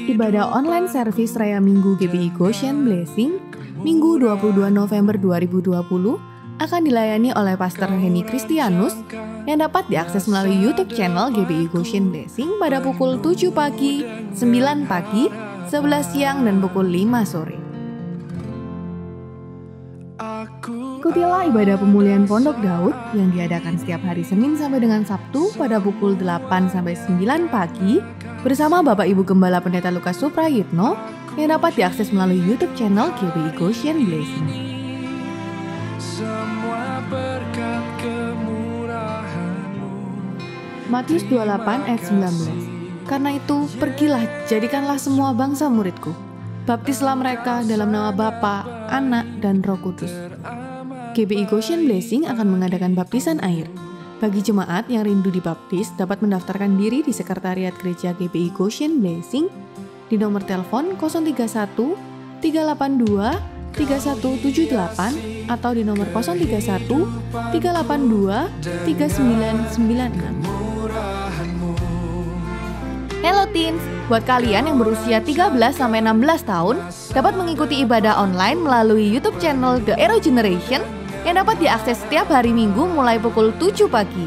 Ibadah online servis Raya Minggu GBI Goshen Blessing, Minggu 22 November 2020, akan dilayani oleh Pastor Henny Kristianus yang dapat diakses melalui YouTube channel GBI Goshen Blessing pada pukul 7 pagi, 9 pagi, 11 siang, dan pukul 5 sore. Ikutilah ibadah pemulihan Pondok Daud yang diadakan setiap hari Senin sampai dengan Sabtu pada pukul 8 sampai 9 pagi bersama Bapak Ibu Gembala Pendeta Lukas Suprayitno yang dapat diakses melalui YouTube channel GBI Goshen Blessing. Matius 28 ayat 19. Karena itu, pergilah, jadikanlah semua bangsa muridku. Baptislah mereka dalam nama Bapa, Anak, dan Roh Kudus. GBI Goshen Blessing akan mengadakan baptisan air. Bagi jemaat yang rindu dibaptis dapat mendaftarkan diri di Sekretariat Gereja GBI Goshen Blessing di nomor telepon 031 382 3178 atau di nomor 031 382 3996. Hello teens, buat kalian yang berusia 13-16 tahun dapat mengikuti ibadah online melalui YouTube channel The Arrow Generation yang dapat diakses setiap hari Minggu mulai pukul 7 pagi.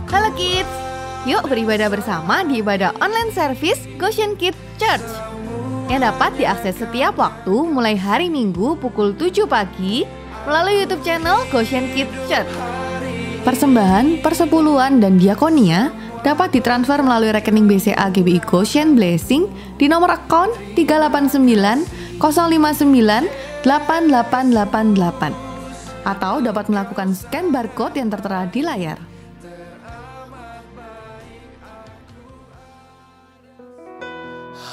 Halo kids, yuk beribadah bersama di ibadah online service Goshen Kids Church yang dapat diakses setiap waktu mulai hari Minggu pukul 7 pagi melalui YouTube channel Goshen Kids Church. Persembahan, persepuluhan, dan diakonia dapat ditransfer melalui rekening BCA GBI Goshen Blessing di nomor akun 389 059 8888 atau dapat melakukan scan barcode yang tertera di layar.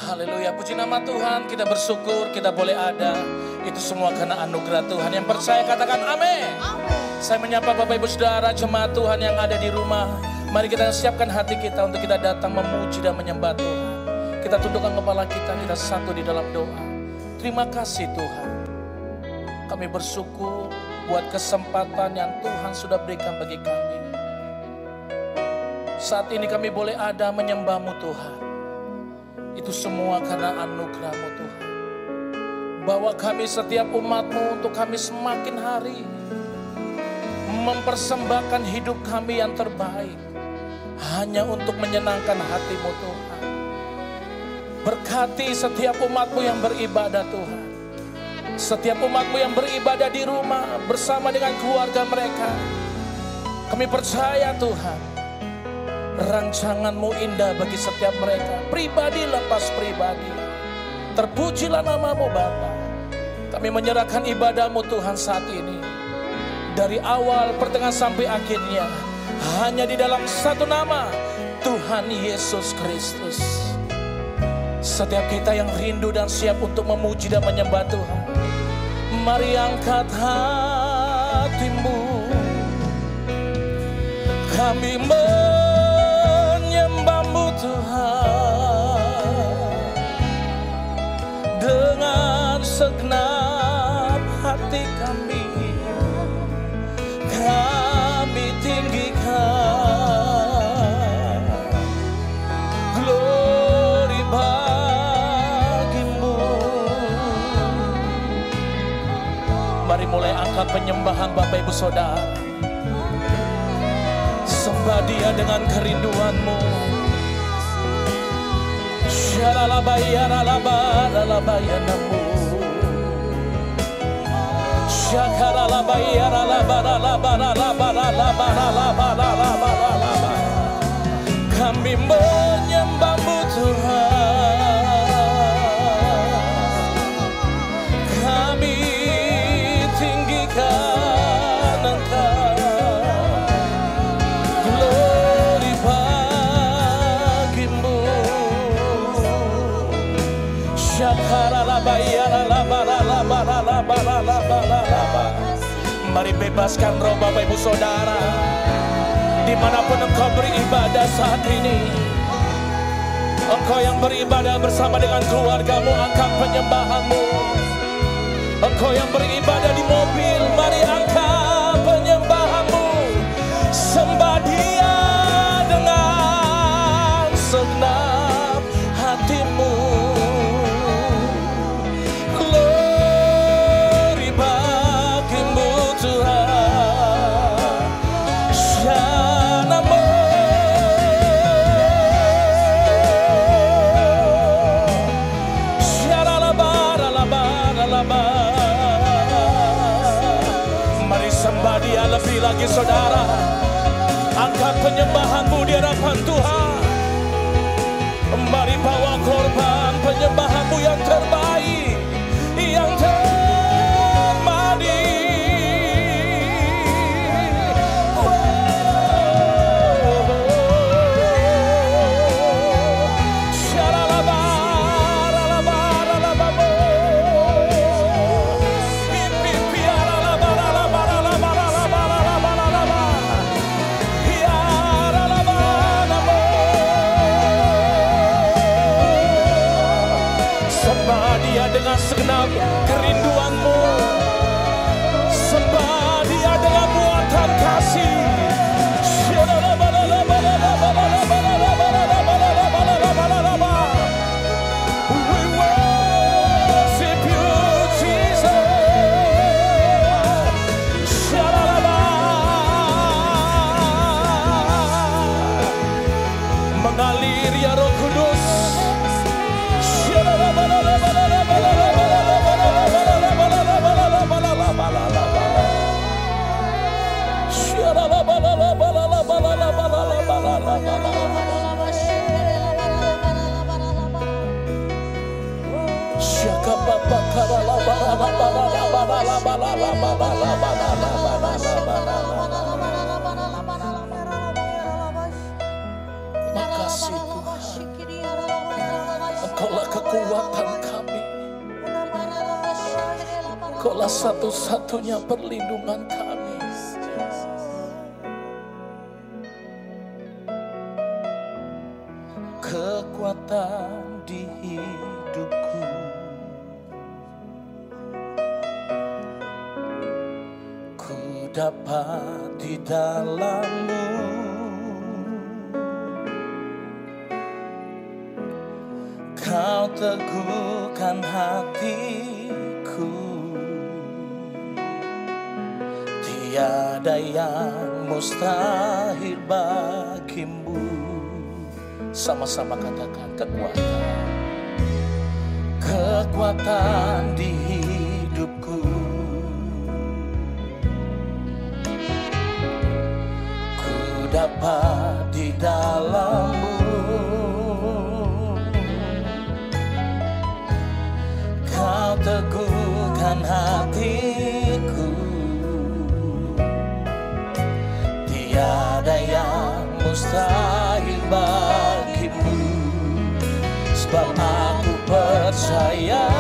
Haleluya, puji nama Tuhan. Kita bersyukur kita boleh ada. Itu semua karena anugerah Tuhan. Yang percaya katakan amin. Saya menyapa Bapak Ibu Saudara jemaat Tuhan yang ada di rumah. Mari kita siapkan hati kita untuk kita datang memuji dan menyembah Tuhan. Kita tundukkan kepala kita satu di dalam doa. Terima kasih Tuhan. Kami bersyukur buat kesempatan yang Tuhan sudah berikan bagi kami. Saat ini kami boleh ada menyembah-Mu Tuhan. Itu semua karena anugerah-Mu Tuhan. Bawa kami setiap umat-Mu untuk kami semakin hari mempersembahkan hidup kami yang terbaik hanya untuk menyenangkan hati-Mu Tuhan. Berkati setiap umat-Mu yang beribadah Tuhan. Setiap umat-Mu yang beribadah di rumah bersama dengan keluarga mereka. Kami percaya Tuhan, rancangan-Mu indah bagi setiap mereka. Pribadi lepas pribadi. Terpujilah nama-Mu Bapa. Kami menyerahkan ibadah-Mu Tuhan saat ini. Dari awal pertengahan sampai akhirnya hanya di dalam satu nama, Tuhan Yesus Kristus. Setiap kita yang rindu dan siap untuk memuji dan menyembah Tuhan, mari angkat hatimu. Kami menyembah-Mu Tuhan dengan segenap hati kami. Kami tinggikan glory bagi-Mu. Mari mulai angkat penyembahan Bapak Ibu Saudara. Sembah Dia dengan kerinduan-Mu. Syaralabayaralabayaralabayanamu. Kami menyembah-Mu Tuhan. Kami tinggikan Engkau. Glory bagi-Mu. Mari bebaskan roh Bapak Ibu Saudara. Dimanapun engkau beribadah saat ini, engkau yang beribadah bersama dengan keluargamu, angkat penyembahanmu. Engkau yang beribadah di mobil, mari angkat penyembahanmu. Sembah Dia dengan segenap lagi saudara. Angkat penyembahanmu di hadapan Tuhan. Mari bawa korban penyembahanmu yang terbaik, yang termadi. Dengan segenap kerinduanmu, sembah Dia dengan muatan kasih. We worship you, Jesus. Mengalir ya Roh Kudus. Makasih Tuhan, Engkaulah kekuatan kami, Engkaulah satu-satunya perlindungan kami. Kekuatan di hidupku, ku dapat di dalam-Mu. Kau teguhkan hatiku, tiada yang mustahil bagimu. Sama-sama katakan kekuatan. Kekuatan di hidupku, ku dapat di dalam-Mu. Kau teguhkan hatiku, tiada yang mustahil bagimu. Sebab aku percaya,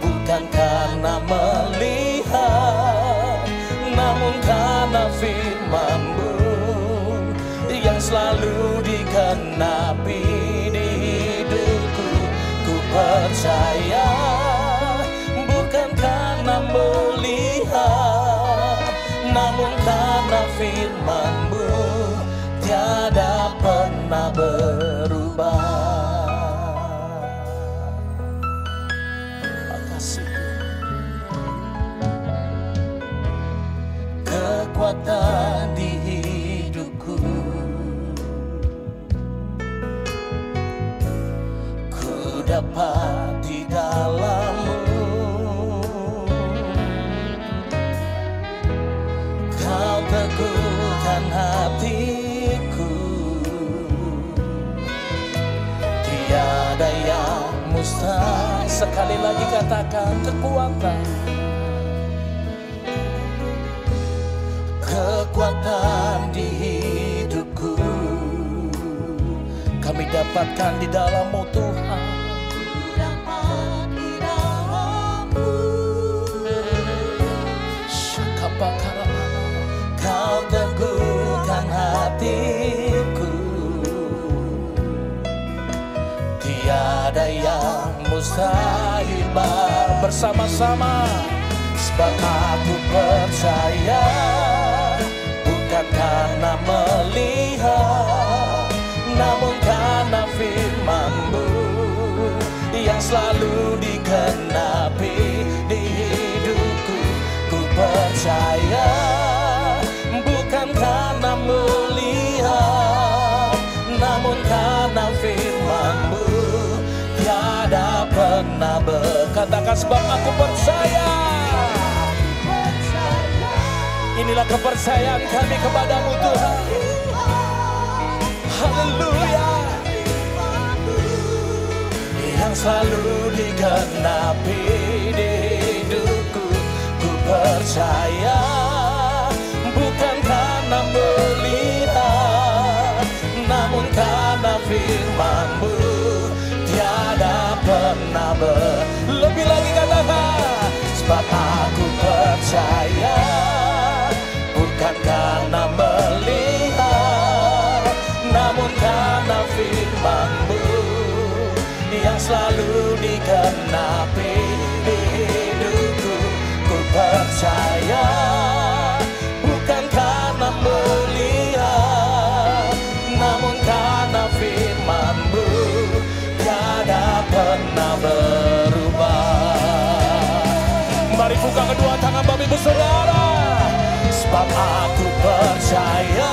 bukan karena melihat, namun karena firman-Mu yang selalu digenapi di hidupku. Ku percaya, bukan karena melihat, namun karena firman-Mu tiada pernah berubah. Makasih kekuatan di hidupku, ku dapat di dalam-Mu. Kau teguhkan hatiku, tiada yang mustahil. Sekali lagi katakan kekuatan. Kekuatan di hidupku, kami dapatkan di dalam-Mu Tuhan. Kau teguhkan hatiku, tiada yang mustahil. Bersama-sama, sebab aku percaya, bukan karena melihat, namun karena firman-Mu yang selalu digenapi di hidupku. Ku percaya, bukan karena melihat, namun karena firman-Mu tiada pernah berkatakan. Sebab aku percaya, Inilah kepercayaan kami kepadamu Tuhan. Haleluya. Yang selalu digenapi di hidupku, ku percaya bukan karena melihat, namun karena firman-Mu tiada pernah lebih lagi katakan, sebab aku percaya bukan karena melihat, namun karena firman-Mu yang selalu digenapi di hidupku. Ku percaya bukan karena melihat, namun karena firman-Mu tiada pernah berubah. Mari buka kedua tangan Bapak Ibu Saudara. Sebab aku percaya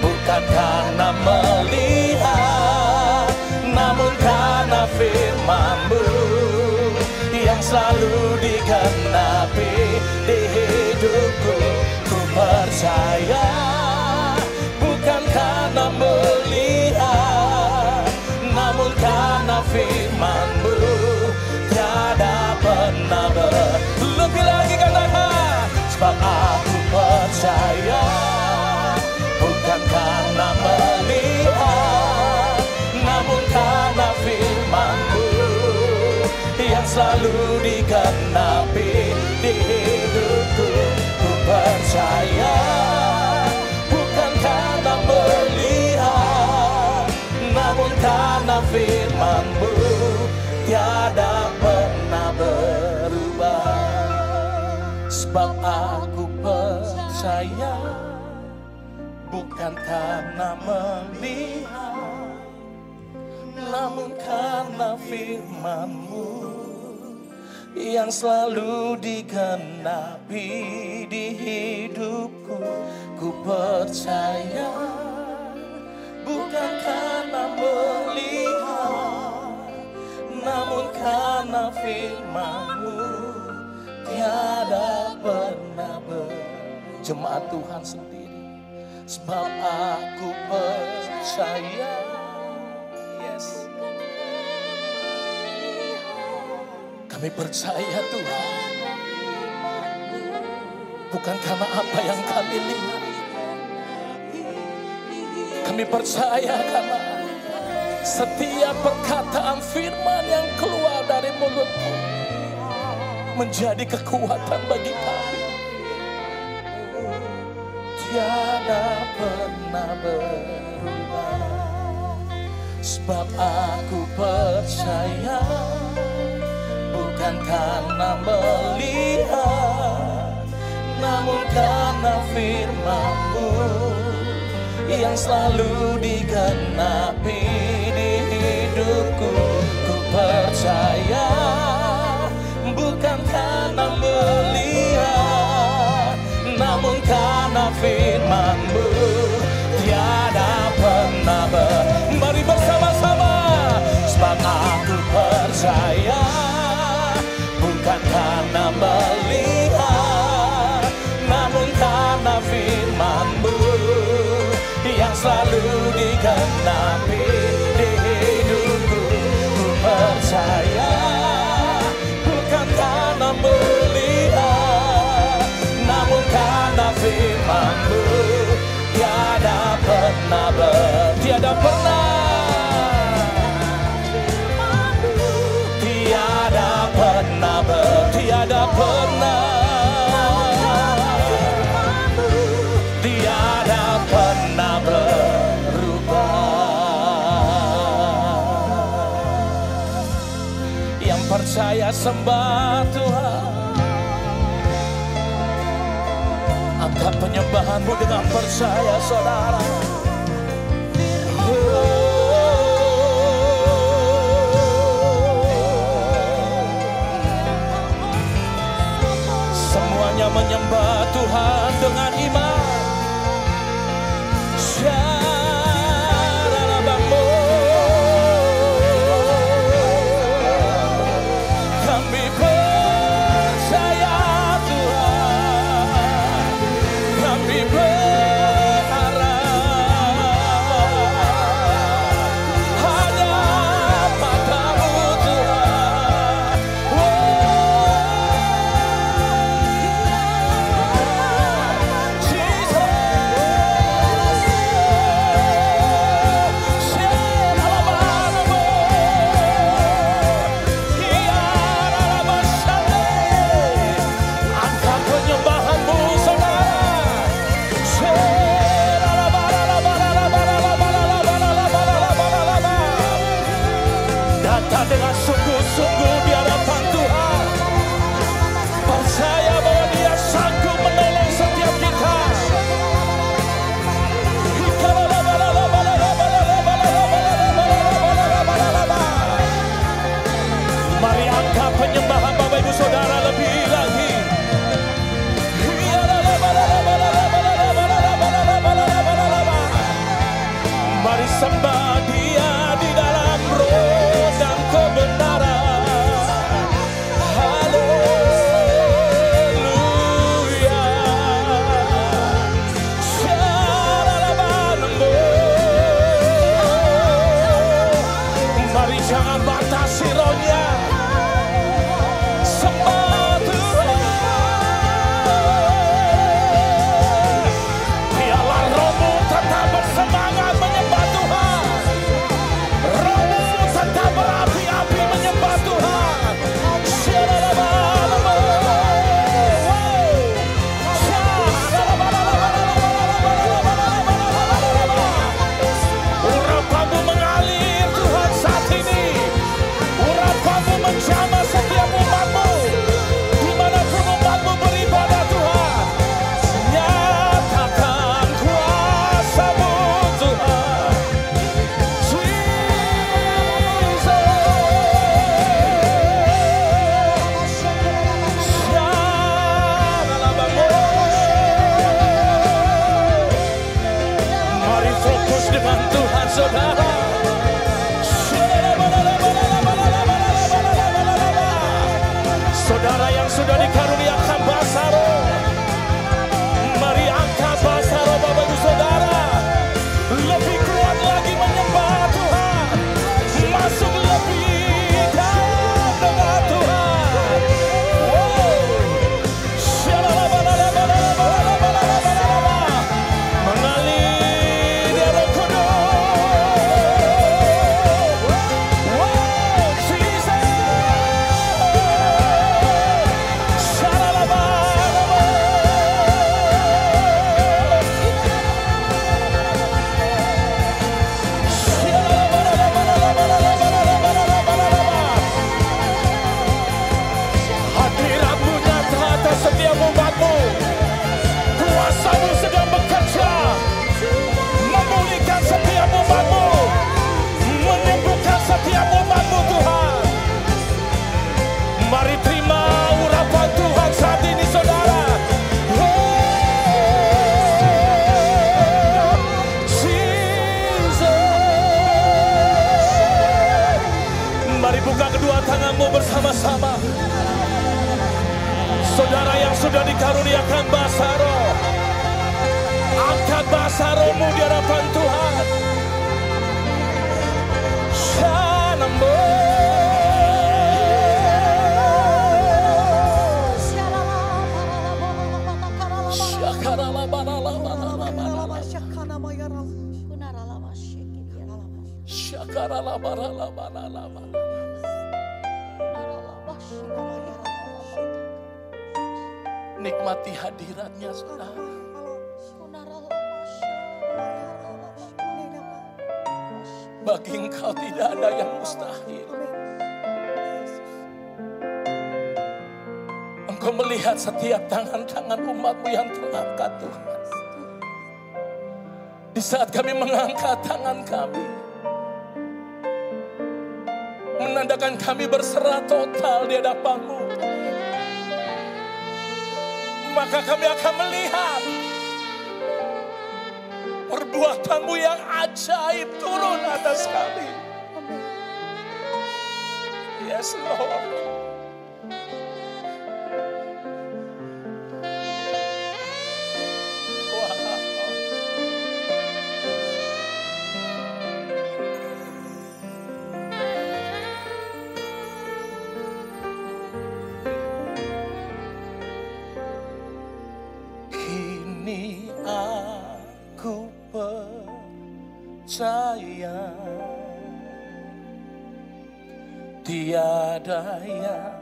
bukan karena melihat, namun karena firman-Mu yang selalu digenapi di hidupku. Ku percaya bukan karena melihat, namun karena firman-Mu tiada pernah lebih lagi katakan, sebab aku percaya bukan karena melihat, namun karena firman-Mu yang selalu digenapi di hidupku. Ku percaya bukan karena melihat, namun karena firman-Mu tiada pernah berubah. Sebab aku percaya bukan karena melihat, namun karena firman-Mu yang selalu digenapi di hidupku. Ku percaya bukan karena melihat, namun karena firman-Mu tiada pernah jemaat Tuhan sendiri. Sebab aku percaya, yes, kami percaya Tuhan, bukan karena apa yang kami lihat. Kami percaya karena setiap perkataan firman yang keluar dari mulut-Mu menjadi kekuatan bagi kami. Tiada pernah berubah. Sebab aku percaya bukan karena melihat, namun karena firman-Mu yang selalu digenapi di hidupku. Ku percaya bukan karena melihat, namun karena firman-Mu tiada pernah mari bersama-sama. Sebab aku percaya bukan karena melihat, namun karena firman-Mu yang selalu digenapi di hidupku. Ku percaya bukan karena melihat, namun karena firman-Mu tiada pernah tiada pernah tiada pernah berubah. Yang percaya sembah Tuhan, angkat penyembahanmu dengan percaya saudara. Semuanya menyembah Tuhan dengan iman. Kami percaya Tuhan, angkat tanganmu bersama-sama. Saudara yang sudah dikaruniakan bahasa roh, angkat bahasa rohmu di hadapan Tuhan. Shanambo. Nikmati hadiratnya, saudara. Bagi engkau tidak ada yang mustahil. Engkau melihat setiap tangan-tangan umatmu yang terangkat, Tuhan. Di saat kami mengangkat tangan kami, menandakan kami berserah total di hadapan-Mu, maka kami akan melihat perbuatan-Mu yang ajaib turun atas kami. Yes, Lord. Tiada yang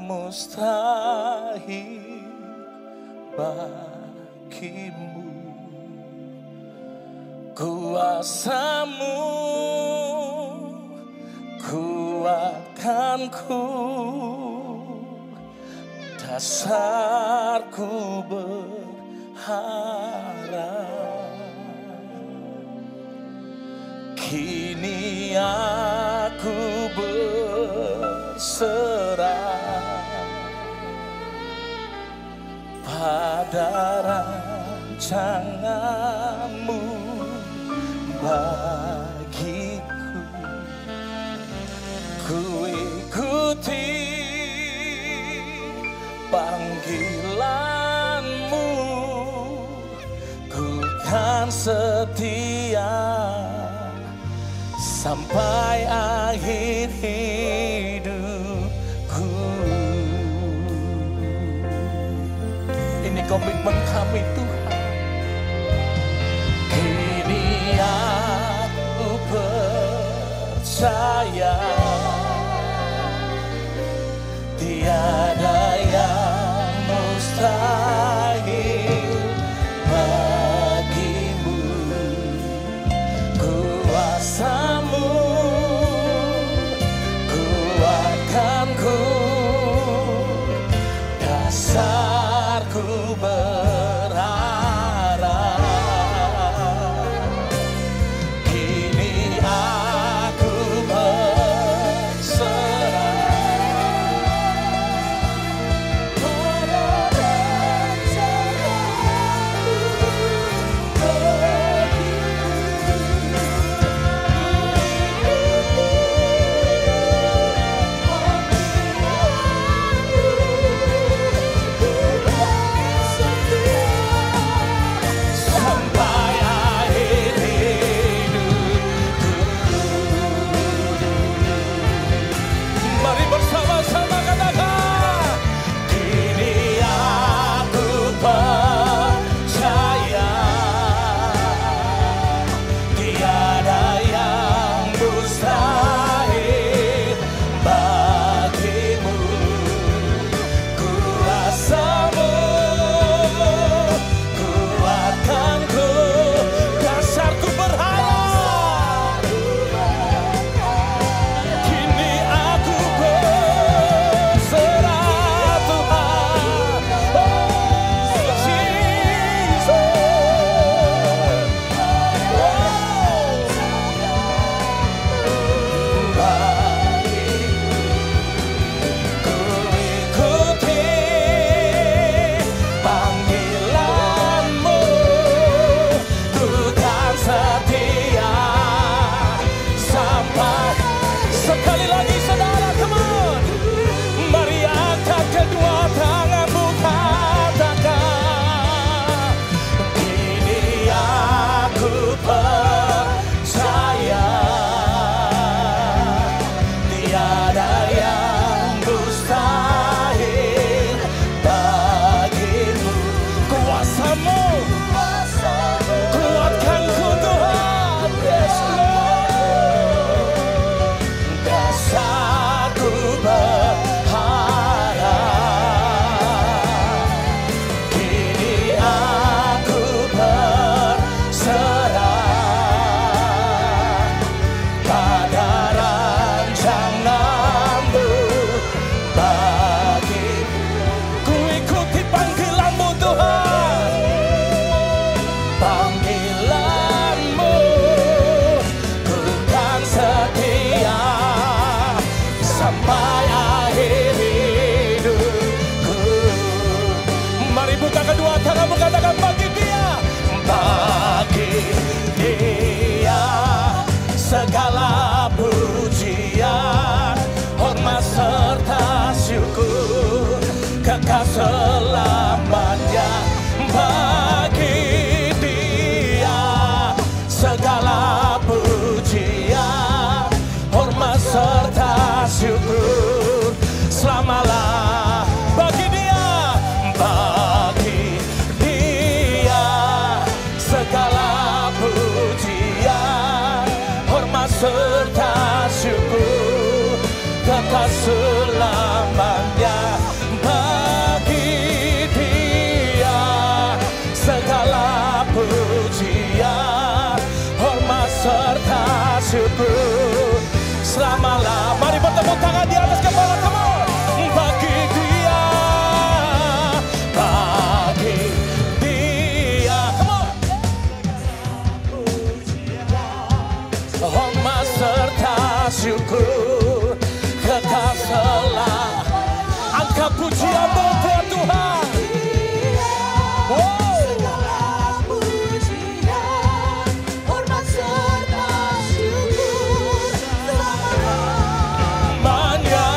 mustahil bagimu. Kuasa-Mu kuatkanku, dasarku berharap. Kini aku berserah pada rancangan-Mu bagiku. Ku ikuti panggilan-Mu, ku kan setia sampai akhir hidupku. Ini komitmen kami, Tuhan. Kini aku percaya tiada yang mustahil bagimu. Kuasa-Mu kuatkanku, dasarku berharap. Kini aku berserah segala pujian, hormat serta syukur, kekal selamanya bagi Dia. Segala pujian, hormat serta syukur, selamalah bagi Dia, bagi Dia. Segala pujian, hormat serta syukur, kekal selamanya bagi Dia. Segala pujian, hormat serta syukur, selamalah. Mari bertepuk tangan di atas kepala, come on. Bagi Dia, bagi Dia, come on. Hormat serta syukur, kekal selamanya. Angkat pujianmu buat Tuhan. Wow. Segala pujian, hormat serta syukur, Manya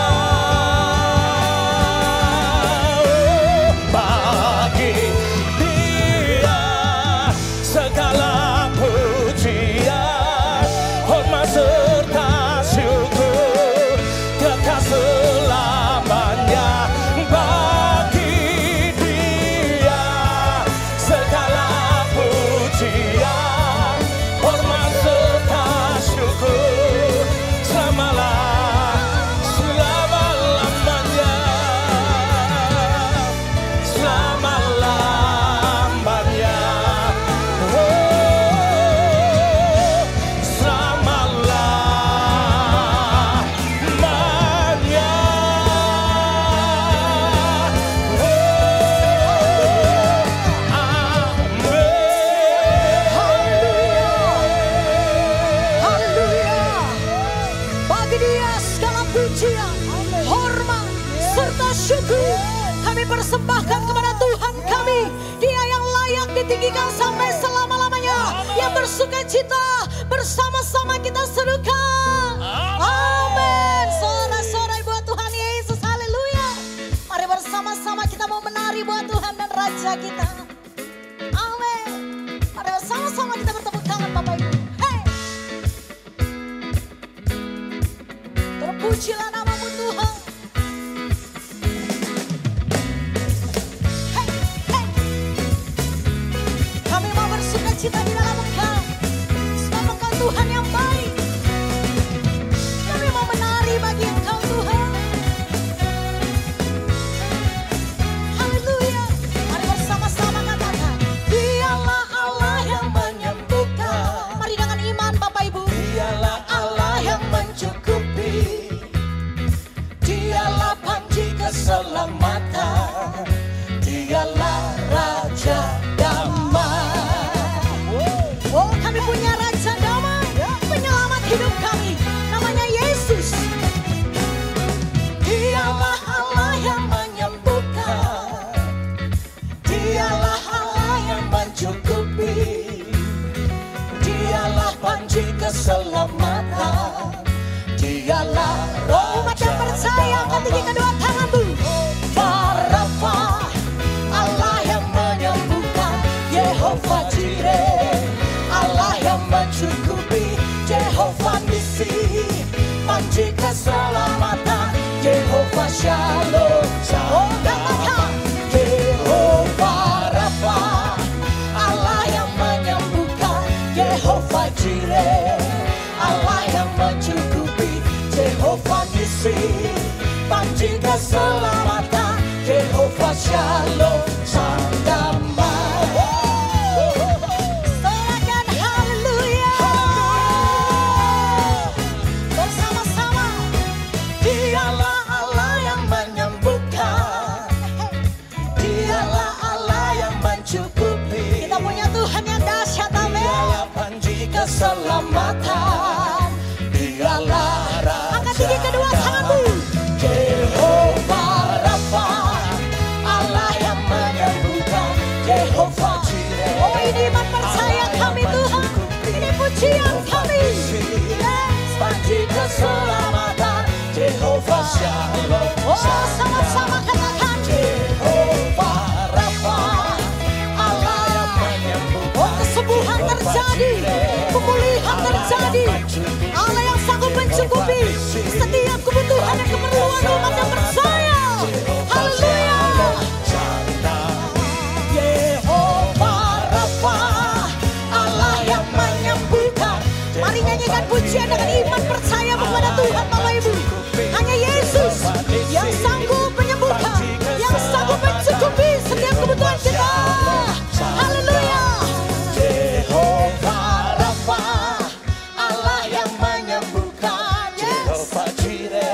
bagi Dia. Segala pujian, hormat serta syukur, kekal selamanya bagi Dia. Segala pujian, hormat serta syukur, selamalah, selama-lamanya, selama-lamanya, oh, selama-lamanya, Haleluya. Bagi Dia segala pujian, hormat serta syukur kami persembahkan kepada Tuhan kami. Dia yang layak ditinggikan sampai selama-lamanya, yang bersukacita bersama-sama kita serukan. Amin. Sorai-sorai buat Tuhan Yesus. Haleluya. Mari bersama-sama kita mau menari buat Tuhan dan Raja kita. Amin. Mari bersama-sama kita bertepuk tangan Bapak Ibu. Hey. Terpujilah namamu Tuhan. Hey, hey. Kami mau bersukacita di dalam Engkau, sebab Engkau Tuhan yang baik. Kami mau menari bagi Engkau Tuhan. Haleluya. Mari bersama-sama katakan, Dialah Allah yang menyembuhkan. Mari dengan iman Bapak Ibu. Dialah Allah yang mencukupi, Dialah panji keselamatan, Dialah Raja damai. Oh, kami punya Raja damai, penyelamat hidup kami. Namanya Yesus. Dialah Allah yang menyembuhkan, Dialah Allah yang mencukupi, Dialah panji keselamatan, Dialah Umat yang percaya angkat tinggi kedua tanganmu. Rafa, Allah yang menyembuhkan, Yehova Jireh, Allah yang mencukupi, Yehova Nisi, panji keselamatan, Yehova Shalom, Shalom, Yehova Rafa, Allah yang menyembuhkan, Yehova Jireh, Allah yang mencukupi, Yehova Nisi, panji keselamatan, Yehova Shalom, sang damai. Sorakan haleluya. Bersama-sama. Dialah Allah yang menyembuhkan, Dialah Allah yang mencukupi, Kita punya Tuhan yang dahsyat, amin. Dialah panji keselamatan, Dialah Raja. Angkat tinggi kedua tanganmu. Yehova Rafa, Allah yang Oh, sama-sama katakan Jehovah Rafa, Allah. Oh, kesembuhan terjadi, pemulihan terjadi. Allah yang sanggup mencukupi setiap kebutuhan dan keperluan umat yang percaya. Haleluya. Jehovah Rafa, Allah yang menyembuhkan. Mari nyanyikan pujian dengan iman percaya kepada Tuhan Bapak Ibu. Hanya Yesus yang sanggup menyembuhkan, yang sanggup mencukupi setiap kebutuhan kita. Haleluya. Jehovah Rafa, Allah yang menyembuhkan. Jehovah Jireh,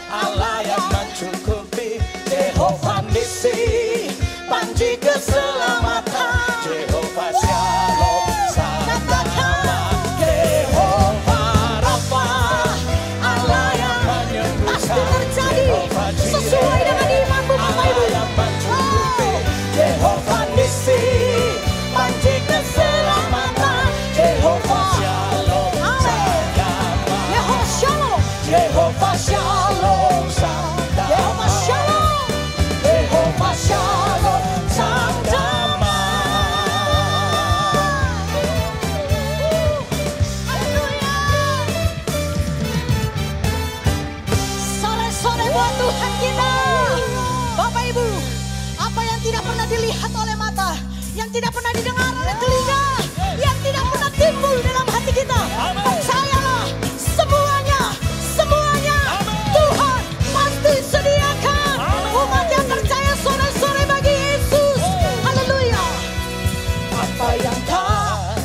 Allah yang mencukupi. Jehovah Nisi, panji keselamatan. Jehovah Shalom, sama-sama. Jehovah Rafa, Allah yang Pasti menyembuhkan. terjadi sesuai dengan imanmu Bapak Ibu. Jehovah Nisi, panji keselamatan. Jehovah Shalom, sama-sama. Jehovah Shalom, Jehovah Shalom, sama-sama. Jehovah Shalom. Jehovah Shalom, sama-sama. Haleluya. Sore-sore buat Tuhan kita. Bapak Ibu, apa yang tidak pernah dilihat oleh mata, yang tidak pernah didengar oleh telinga, yang tidak pernah timbul dalam hati kita, percayalah semuanya Tuhan pasti sediakan. Umat yang percaya sore-sore bagi Yesus. Haleluya. Apa yang tak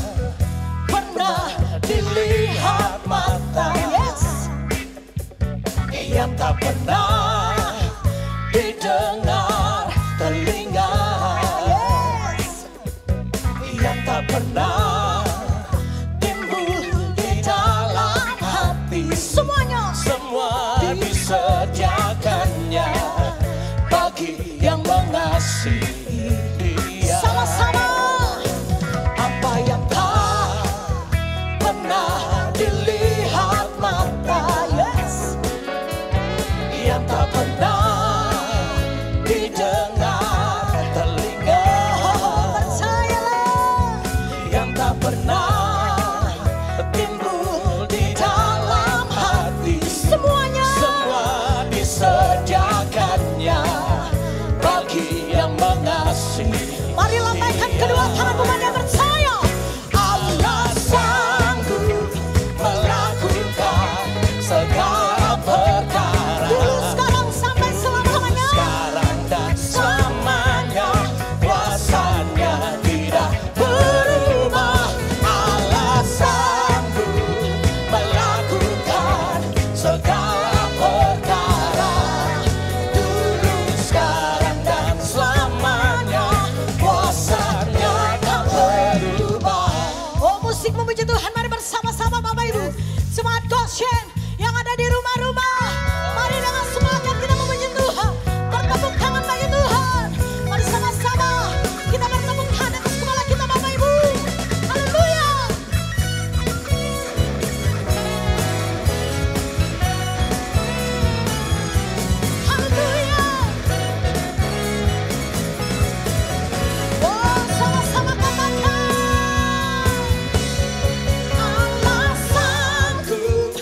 pernah dilihat mata, Yes. yang tak pernah didengar telinga, Yes. yang tak pernah timbul di dalam hati. Semuanya. Semua disediakannya bagi yang mengasihi Dia. Sama-sama. Apa yang tak pernah dilihat mata, Yes. yang tak pernah didengar telinga, Percayalah. yang tak pernah timbul di dalam hati. Semuanya. Semua disediakannya bagi yang mengasihi. Mari lambaikan kedua tangan bukan yang percaya. Allah sanggup melakukan segala perkara. Dulu, sekarang, sampai selama-lamanya. Sekarang dan selamanya, kuasanya tidak berubah. Allah sanggup melakukan segala perkara. Dulu, sekarang dan selamanya, kuasanya tak berubah. Oh, musik memuji Tuhan. Mari bersama-sama Bapak Ibu. Semangat Goshen yang ada di rumah-rumah. Mari dengan semangat kita memuji Tuhan. Bertepuk tangan bagi Tuhan. Mari sama-sama kita bertepuk tangan atas kepala kita Bapak Ibu. Haleluya. Haleluya. Oh, sama-sama katakan. Allah sanggup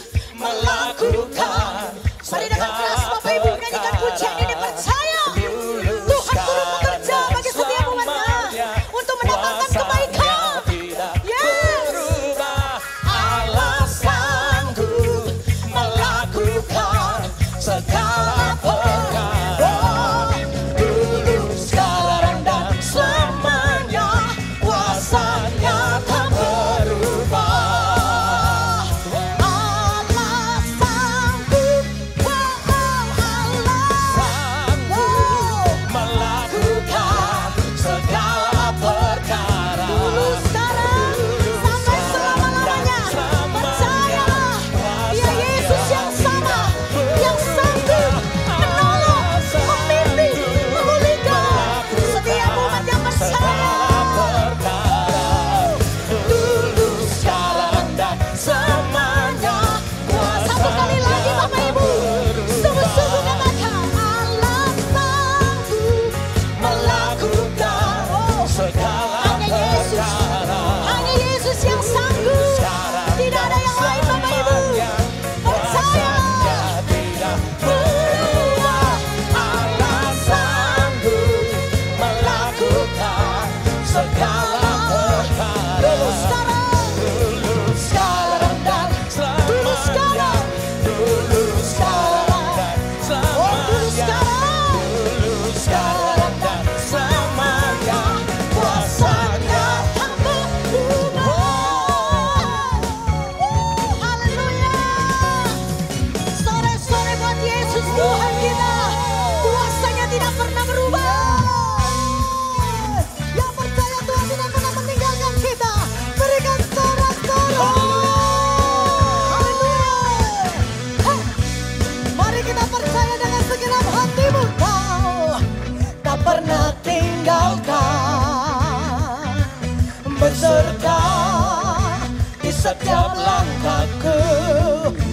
setiap langkahku.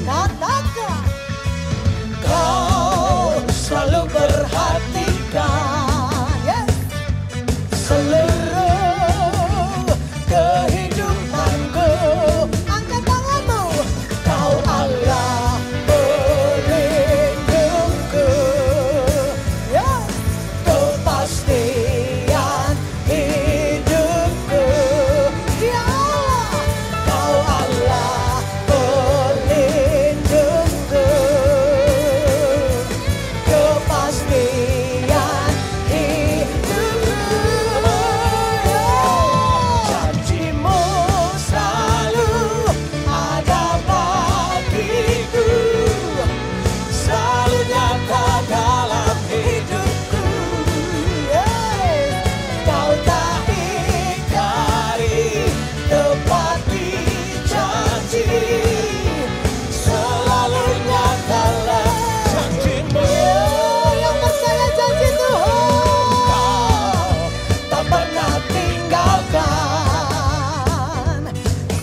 Katakan, Kau selalu perhatikan, yes, seluruh kehidupanku. Angkat tanganmu. Kau Allah pelindungku, yes, kepastian hidupku. Dia Allah, Kau Allah pelindungku, kepastian hidupku. Janjimu selalu ada bagiku, selalu nyata dalam hidupku. Kau tak ingkari, tepati janji, selalu nyatalah janjimu. Yang percaya janji Tuhan, tak pernah tinggalkan,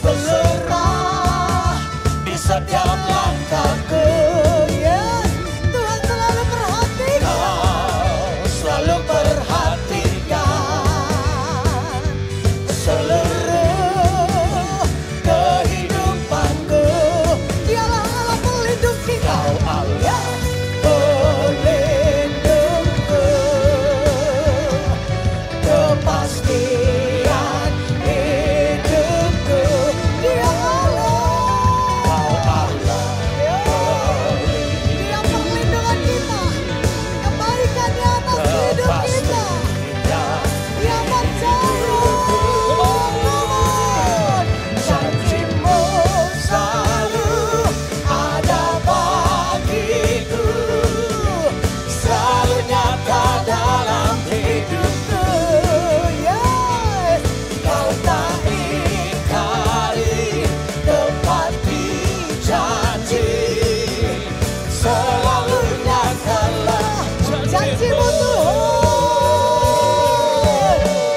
berserah di setiap langkahku. Yes, Tuhan selalu perhatikan. Kau selalu perhatikan seluruh kehidupanku. Dialah Allah pelindung kita. Kau Allah pelindungku, kepastian hidupku. Dia Allah, Kau Allah pelindung. Dia perlindungan kita, kebaikannya atas hidup kita. Dia percaya. Janjimu selalu ada bagiku, selalu nyata dalam hidupku. Yes, Kau tak ingkari, tepati janji, selalu nyatalah janjimu Tuhan.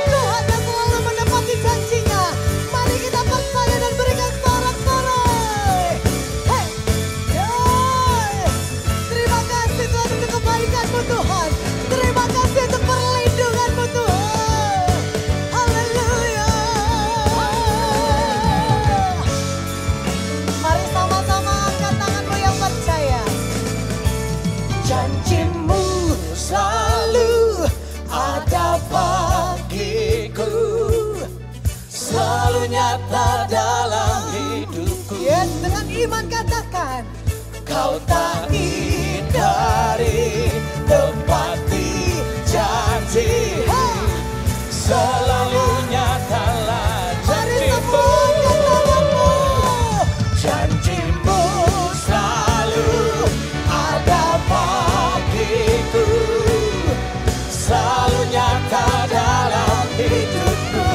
Tuhan yang selalu menepati janjinya. Mari kita percaya dan berikan sorak-sorai. Hey, yes. Terima kasih Tuhan untuk kebaikan-Mu Tuhan. Terima kasih untuk perlindungan-Mu Tuhan. Haleluya. Mari sama-sama angkat tanganmu yang percaya. Janjimu selalu ada bagiku, selalu nyata dalam hidupku. Yes, dengan iman katakan, Kau tak hindari, tepati janji, selalu nyatalah janjimu. Janjimu selalu ada bagiku, selalu nyata dalam hidupku.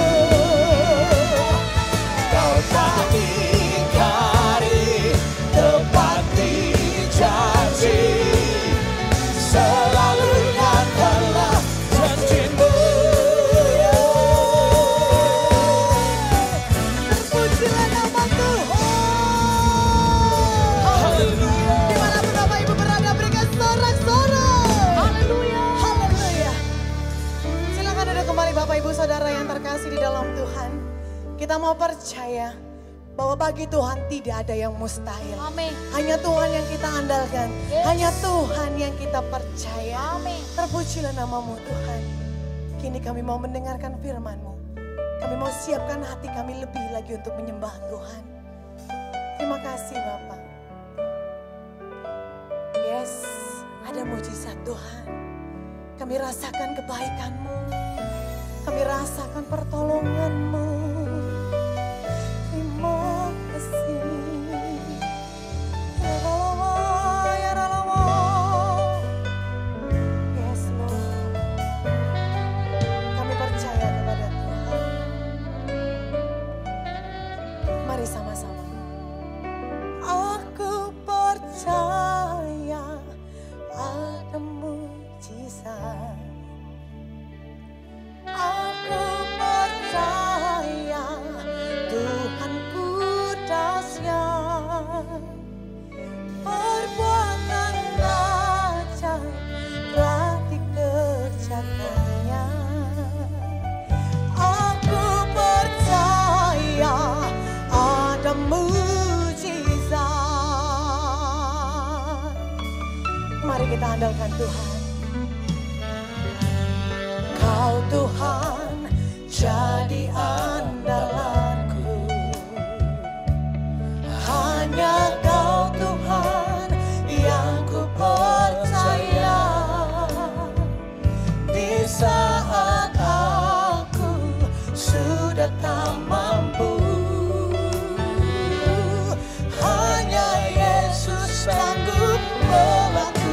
Kau tak ingkari, tepati janji, selalu nyatalah janjimu. Terpujilah nama Tuhan. Dimanapun Bapak Ibu berada, berikan sorak-sorai. Haleluya. Haleluya. Silakan duduk kembali Bapak Ibu Saudara yang terkasih di dalam Tuhan. Kita mau percaya bahwa bagi Tuhan tidak ada yang mustahil. Amin. Hanya Tuhan yang kita andalkan. Yes. Hanya Tuhan yang kita percaya. Amin. Terpujilah namamu Tuhan. Kini kami mau mendengarkan firman-Mu. Kami mau siapkan hati kami lebih lagi untuk menyembah Tuhan. Terima kasih Bapak. Yes, ada mujizat Tuhan. Kami rasakan kebaikan-Mu. Kami rasakan pertolongan-Mu. Terima kasih. Ya Allah, ya Allah. Yes Lord. Kami percaya kepada Tuhan. Mari sama-sama. Aku percaya ada mujizat. Aku percaya Mari kita andalkan Tuhan. Kau Tuhan jadi andalanku, hanya Kau Tuhan yang ku percaya. Di saat aku sudah tak mampu, hanya Yesus sanggup melakukannya.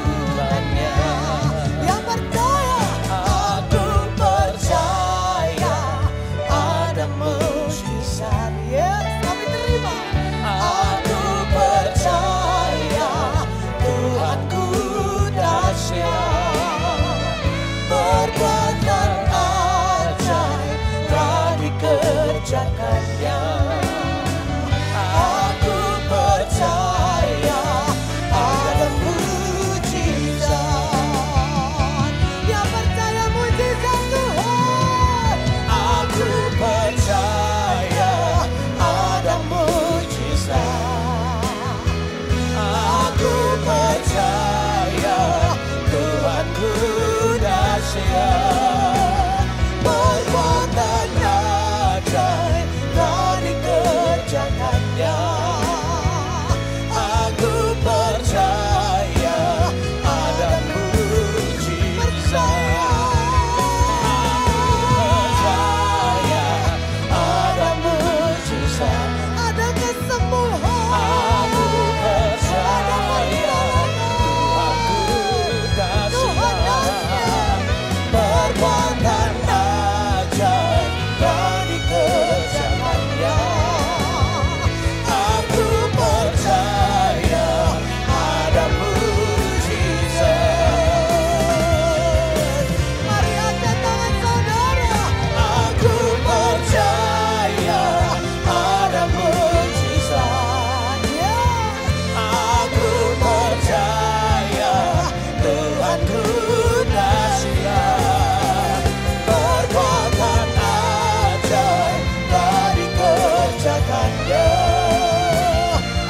Yang percaya, aku percaya ada mujizat. Yes, kami terima. Aku percaya Tuhanku dahsyat, perbuatan ajaib telah dikerjakannya. Aku percaya ada mujizat. Yang percaya mujizat Tuhan. Aku percaya ada mujizat. Aku percaya Tuhanku dahsyat, perbuatan ajaib telah dikerjakannya. Aku percaya ada mujizat. Percaya ada mujizat, ada kesembuhan. Aku percaya Tuhanku dahsyat, perbuatan ajaib telah dikerjakannya. Aku percaya ada mujizat. Mari angkat tangan saudara. Aku percaya ada mujizat. Aku percaya Tuhanku dahsyat, perbuatan ajaib telah dikerjakannya.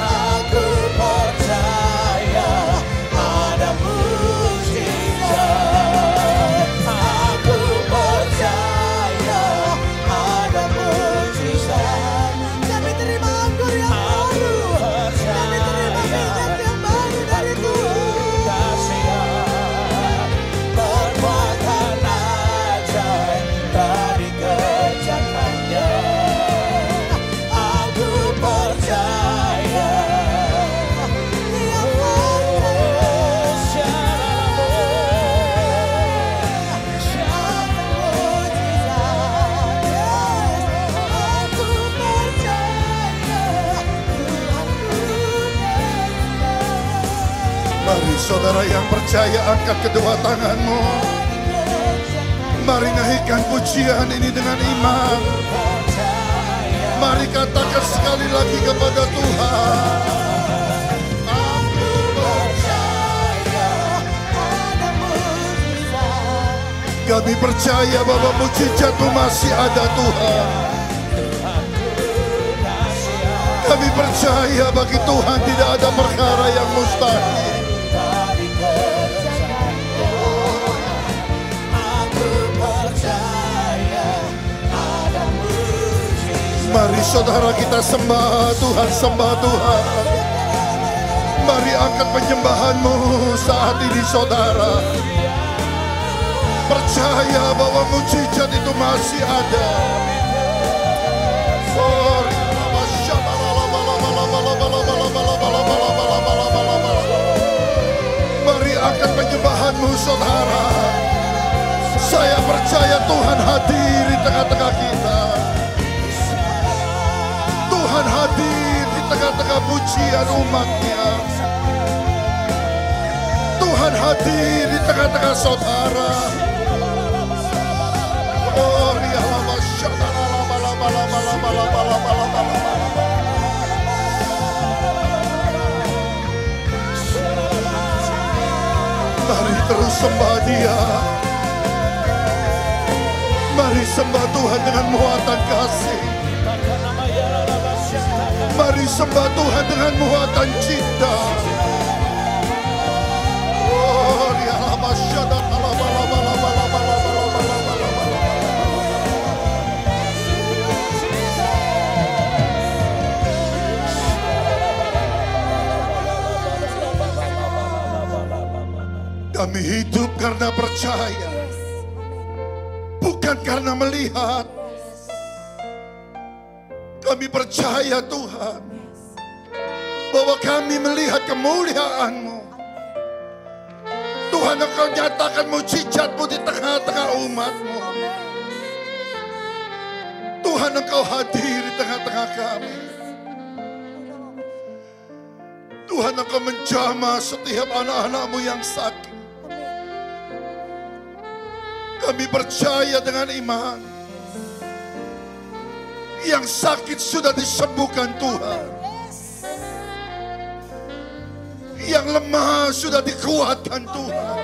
Aku percaya ada mujizat. Aku percaya ada mujizat. Kami terima anggur yang baru, kami terima minyak yang baru dari Tuhan. Perbuatan ajaib telah dikerjakannya. Aku percaya. Mari saudara yang percaya angkat kedua tanganmu. Mari naikkan pujian ini dengan iman. Mari katakan sekali lagi kepada Tuhan. Aku percaya ada mujizat. Kami percaya bahwa mujizat-Mu masih ada Tuhan. Kami percaya bagi Tuhan tidak ada perkara yang mustahil. Mari saudara kita sembah Tuhan, sembah Tuhan. Mari angkat penyembahanmu saat ini saudara. Percaya bahwa mujizat itu masih ada. Mari angkat penyembahanmu saudara. Saya percaya Tuhan hadir di tengah-tengah kita. Tuhan hadir di tengah-tengah pujian umatnya. Tuhan hadir di tengah-tengah saudara. Oh, mari terus sembah Dia. Mari sembah Tuhan dengan muatan kasih. Mari sembah Tuhan dengan muatan cinta. Oh, Kami hidup karena percaya, bukan karena melihat. Kami percaya Tuhan, bahwa kami melihat kemuliaan-Mu. Tuhan, Engkau nyatakan mujizat-Mu di tengah-tengah umat-Mu. Tuhan, Engkau hadir di tengah-tengah kami. Tuhan, Engkau menjamah setiap anak-anak-Mu yang sakit. Kami percaya dengan iman, yang sakit sudah disembuhkan Tuhan. Yang lemah sudah dikuatkan Tuhan.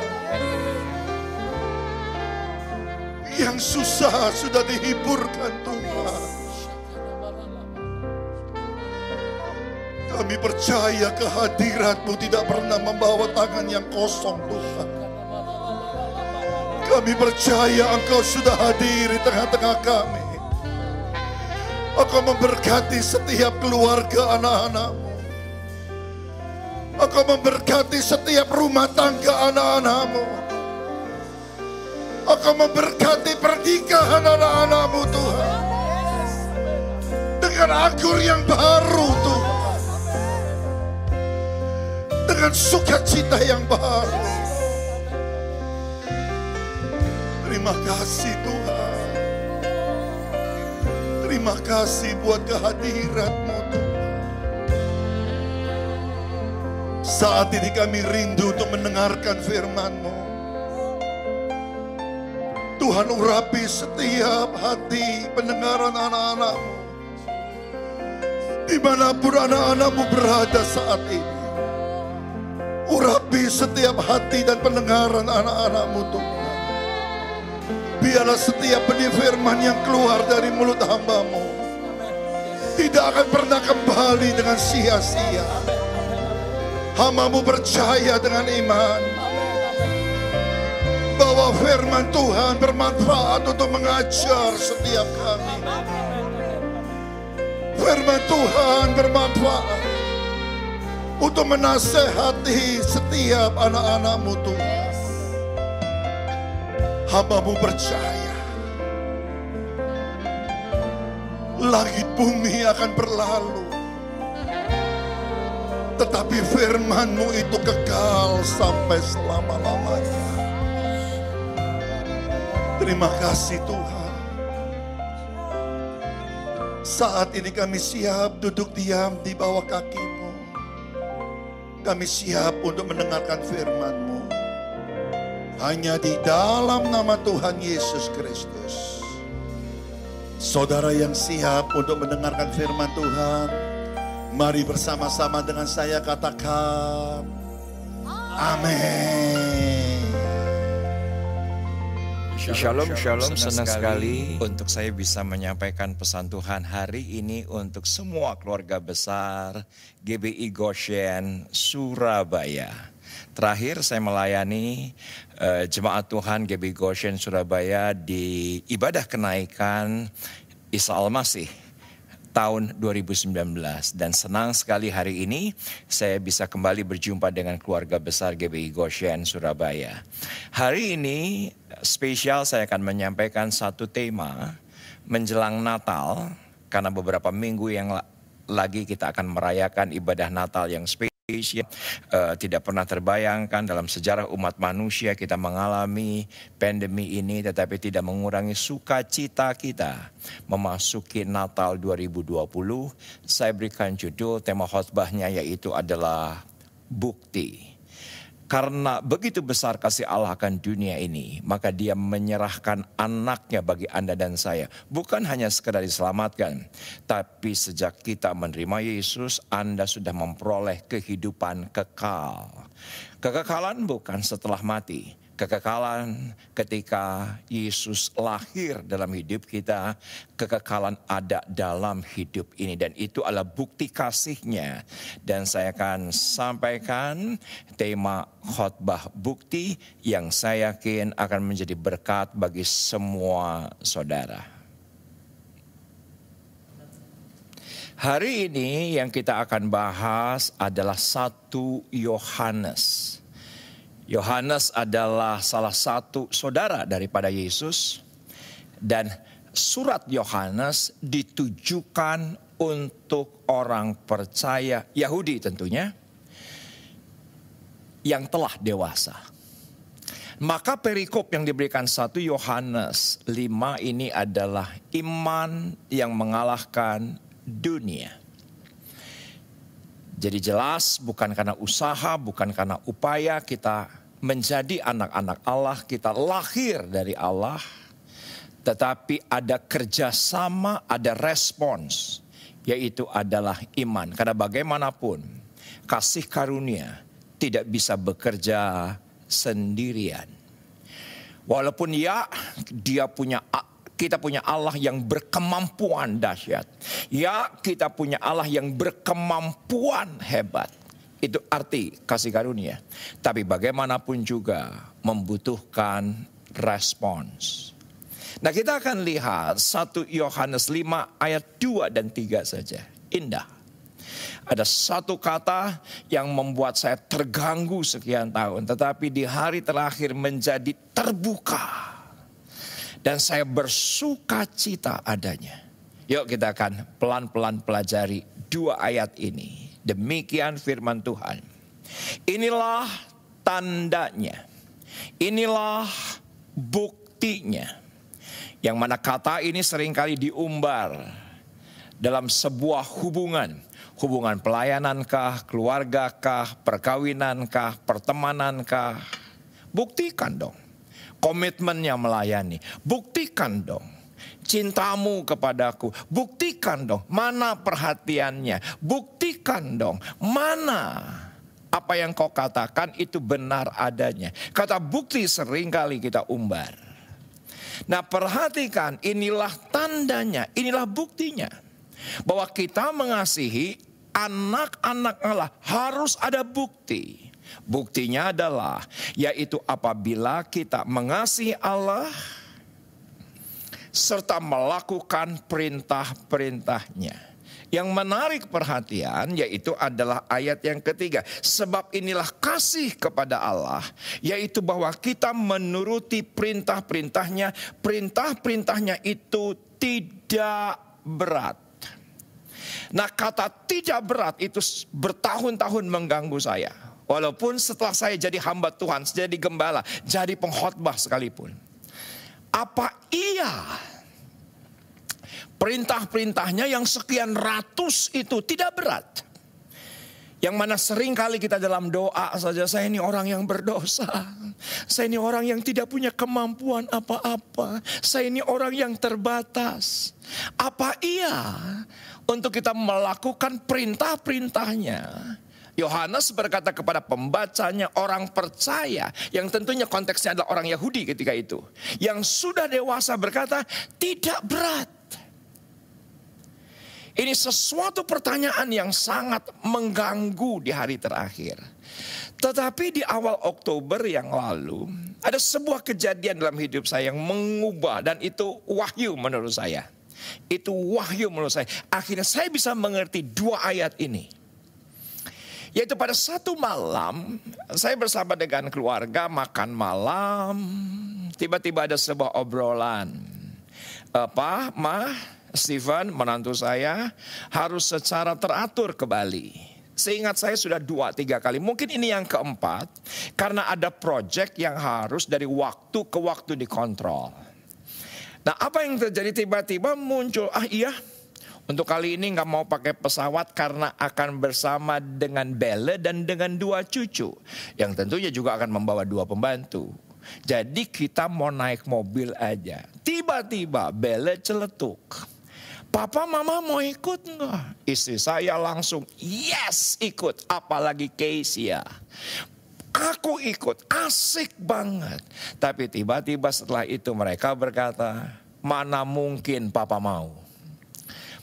Yang susah sudah dihiburkan Tuhan. Kami percaya kehadirat-Mu tidak pernah membawa tangan yang kosong Tuhan. Kami percaya Engkau sudah hadir di tengah-tengah kami. Engkau memberkati setiap keluarga anak-anak-Mu. Engkau memberkati setiap rumah tangga anak-anak-Mu. Engkau memberkati pernikahan anak-anak-Mu Tuhan. Dengan anggur yang baru Tuhan. Dengan sukacita yang baru. Terima kasih Tuhan. Terima kasih buat kehadirat-Mu Tuhan. Saat ini kami rindu untuk mendengarkan firman-Mu. Tuhan, urapi setiap hati pendengaran anak-anak-Mu. Dimanapun anak-anak-Mu berada saat ini. Urapi setiap hati dan pendengaran anak-anak-Mu Tuhan. Biarlah setiap benih firman yang keluar dari mulut hamba-Mu tidak akan pernah kembali dengan sia-sia. Hamba-Mu percaya dengan iman bahwa firman Tuhan bermanfaat untuk mengajar setiap kami. Firman Tuhan bermanfaat untuk menasehati setiap anak-anak-Mu Tuhan. Hamba-Mu percaya langit bumi akan berlalu, tetapi firman-Mu itu kekal sampai selama-lamanya. Terima kasih Tuhan. Saat ini kami siap duduk diam di bawah kaki-Mu. Kami siap untuk mendengarkan firman-Mu. Hanya di dalam nama Tuhan Yesus Kristus. Saudara yang siap untuk mendengarkan firman Tuhan, mari bersama-sama dengan saya katakan amin. Shalom, shalom, senang sekali untuk saya bisa menyampaikan pesan Tuhan hari ini untuk semua keluarga besar GBI Goshen Surabaya. Terakhir saya melayani jemaat Tuhan GBI Goshen Surabaya di ibadah kenaikan Isa Al-Masih tahun 2019. Dan senang sekali hari ini saya bisa kembali berjumpa dengan keluarga besar GBI Goshen Surabaya. Hari ini spesial saya akan menyampaikan satu tema menjelang Natal. Karena beberapa minggu yang lagi kita akan merayakan ibadah Natal yang spesial. Tidak pernah terbayangkan dalam sejarah umat manusia kita mengalami pandemi ini, tetapi tidak mengurangi sukacita kita memasuki Natal 2020. Saya berikan judul tema khotbahnya yaitu adalah bukti. Karena begitu besar kasih Allah akan dunia ini, maka Dia menyerahkan anaknya bagi Anda dan saya. Bukan hanya sekedar diselamatkan, tapi sejak kita menerima Yesus, Anda sudah memperoleh kehidupan kekal. Kekekalan bukan setelah mati. Kekekalan ketika Yesus lahir dalam hidup kita, kekekalan ada dalam hidup ini. Dan itu adalah bukti kasihnya. Dan saya akan sampaikan tema khotbah bukti yang saya yakin akan menjadi berkat bagi semua saudara. Hari ini yang kita akan bahas adalah 1 Yohanes. Yohanes adalah salah satu saudara daripada Yesus, dan surat Yohanes ditujukan untuk orang percaya Yahudi tentunya yang telah dewasa. Maka perikop yang diberikan 1 Yohanes 5 ini adalah iman yang mengalahkan dunia. Jadi jelas bukan karena usaha, bukan karena upaya kita menjadi anak-anak Allah, kita lahir dari Allah. Tetapi ada kerjasama, ada respons, yaitu adalah iman. Karena bagaimanapun kasih karunia tidak bisa bekerja sendirian. Walaupun kita punya Allah yang berkemampuan dahsyat. Ya, kita punya Allah yang berkemampuan hebat. Itu arti kasih karunia. Tapi bagaimanapun juga membutuhkan respons. Nah, kita akan lihat 1 Yohanes 5 ayat 2 dan 3 saja. Indah. Ada satu kata yang membuat saya terganggu sekian tahun, tetapi di hari terakhir menjadi terbuka. Dan saya bersuka cita adanya. Yuk kita akan pelan-pelan pelajari 2 ayat ini. Demikian firman Tuhan. Inilah tandanya. Inilah buktinya. Yang mana kata ini seringkali diumbar dalam sebuah hubungan. Hubungan pelayanankah, keluargakah, perkawinankah, pertemanankah. Buktikan dong komitmennya melayani. Buktikan dong cintamu kepadaku. Buktikan dong mana perhatiannya. Buktikan dong mana apa yang kau katakan itu benar adanya. Kata bukti seringkali kita umbar. Nah, perhatikan, inilah tandanya, inilah buktinya. Bahwa kita mengasihi anak-anak Allah harus ada bukti. Buktinya adalah yaitu apabila kita mengasihi Allah serta melakukan perintah-perintahnya. Yang menarik perhatian yaitu adalah ayat yang ketiga. Sebab inilah kasih kepada Allah, yaitu bahwa kita menuruti perintah-perintahnya. Perintah-perintahnya itu tidak berat. Nah, kata tidak berat itu bertahun-tahun mengganggu saya. Walaupun setelah saya jadi hamba Tuhan, jadi gembala, jadi pengkhotbah sekalipun. Apa iya perintah-perintahnya yang sekian ratus itu tidak berat? Yang mana sering kali kita dalam doa saja, saya ini orang yang berdosa. Saya ini orang yang tidak punya kemampuan apa-apa. Saya ini orang yang terbatas. Apa iya untuk kita melakukan perintah-perintahnya? Yohanes berkata kepada pembacanya, orang percaya, yang tentunya konteksnya adalah orang Yahudi ketika itu, yang sudah dewasa, berkata tidak berat. Ini sesuatu pertanyaan yang sangat mengganggu di hari terakhir. Tetapi di awal Oktober yang lalu, ada sebuah kejadian dalam hidup saya yang mengubah, dan itu wahyu menurut saya. Itu wahyu menurut saya. Akhirnya saya bisa mengerti 2 ayat ini. Yaitu pada satu malam, saya bersama dengan keluarga makan malam. Tiba-tiba ada sebuah obrolan. Pak, Ma, Steven, menantu saya harus secara teratur ke Bali. Seingat saya sudah 2-3 kali. Mungkin ini yang keempat. Karena ada proyek yang harus dari waktu ke waktu dikontrol. Nah, apa yang terjadi tiba-tiba muncul, iya. Untuk kali ini gak mau pakai pesawat karena akan bersama dengan Belle dan dengan 2 cucu. Yang tentunya juga akan membawa 2 pembantu. Jadi kita mau naik mobil aja. Tiba-tiba Belle celetuk. Papa mama mau ikut enggak? Istri saya langsung yes ikut. Apalagi Keisha. Aku ikut, asik banget. Tapi tiba-tiba setelah itu mereka berkata, mana mungkin papa mau.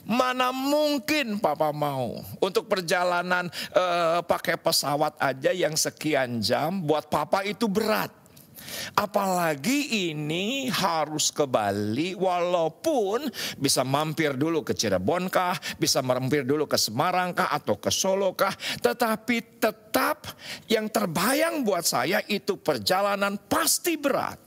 Mana mungkin papa mau untuk perjalanan pakai pesawat aja yang sekian jam buat papa itu berat. Apalagi ini harus ke Bali, walaupun bisa mampir dulu ke Cirebon kah, bisa mampir dulu ke Semarang kah, atau ke Solo kah. Tetapi tetap yang terbayang buat saya itu perjalanan pasti berat.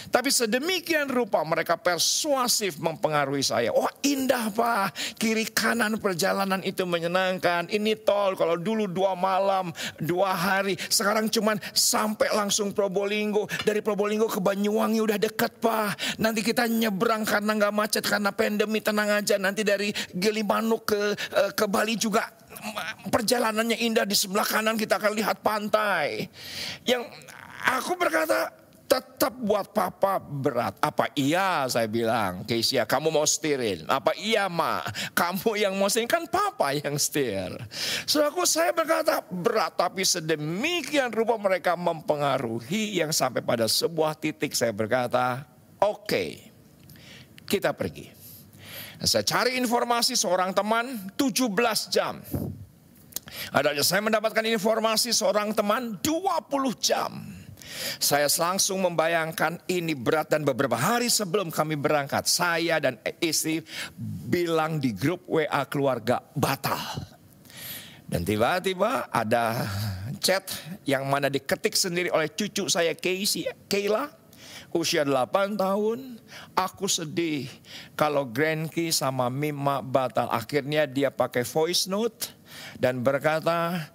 Tapi sedemikian rupa mereka persuasif mempengaruhi saya. Oh indah Pak, kiri kanan perjalanan itu menyenangkan. Ini tol kalau dulu 2 malam 2 hari. Sekarang cuman sampai langsung Probolinggo. Dari Probolinggo ke Banyuwangi udah dekat Pak. Nanti kita nyebrang karena gak macet karena pandemi, tenang aja. Nanti dari Gilimanuk ke Bali juga perjalanannya indah. Di sebelah kanan kita akan lihat pantai. Yang aku berkata, tetap buat papa berat. Apa iya saya bilang, Kesia kamu mau setirin? Apa iya Ma, kamu yang mau setirin? Kan papa yang setir. Saudaraku, saya berkata berat, tapi sedemikian rupa mereka mempengaruhi yang sampai pada sebuah titik saya berkata, oke, kita pergi. Saya cari informasi seorang teman 17 jam. Adanya saya mendapatkan informasi seorang teman 20 jam. Saya langsung membayangkan ini berat, dan beberapa hari sebelum kami berangkat, saya dan istri bilang di grup WA keluarga batal. Dan tiba-tiba ada chat yang mana diketik sendiri oleh cucu saya Kayla, usia 8 tahun. Aku sedih kalau Grandki sama Mima batal. Akhirnya dia pakai voice note dan berkata,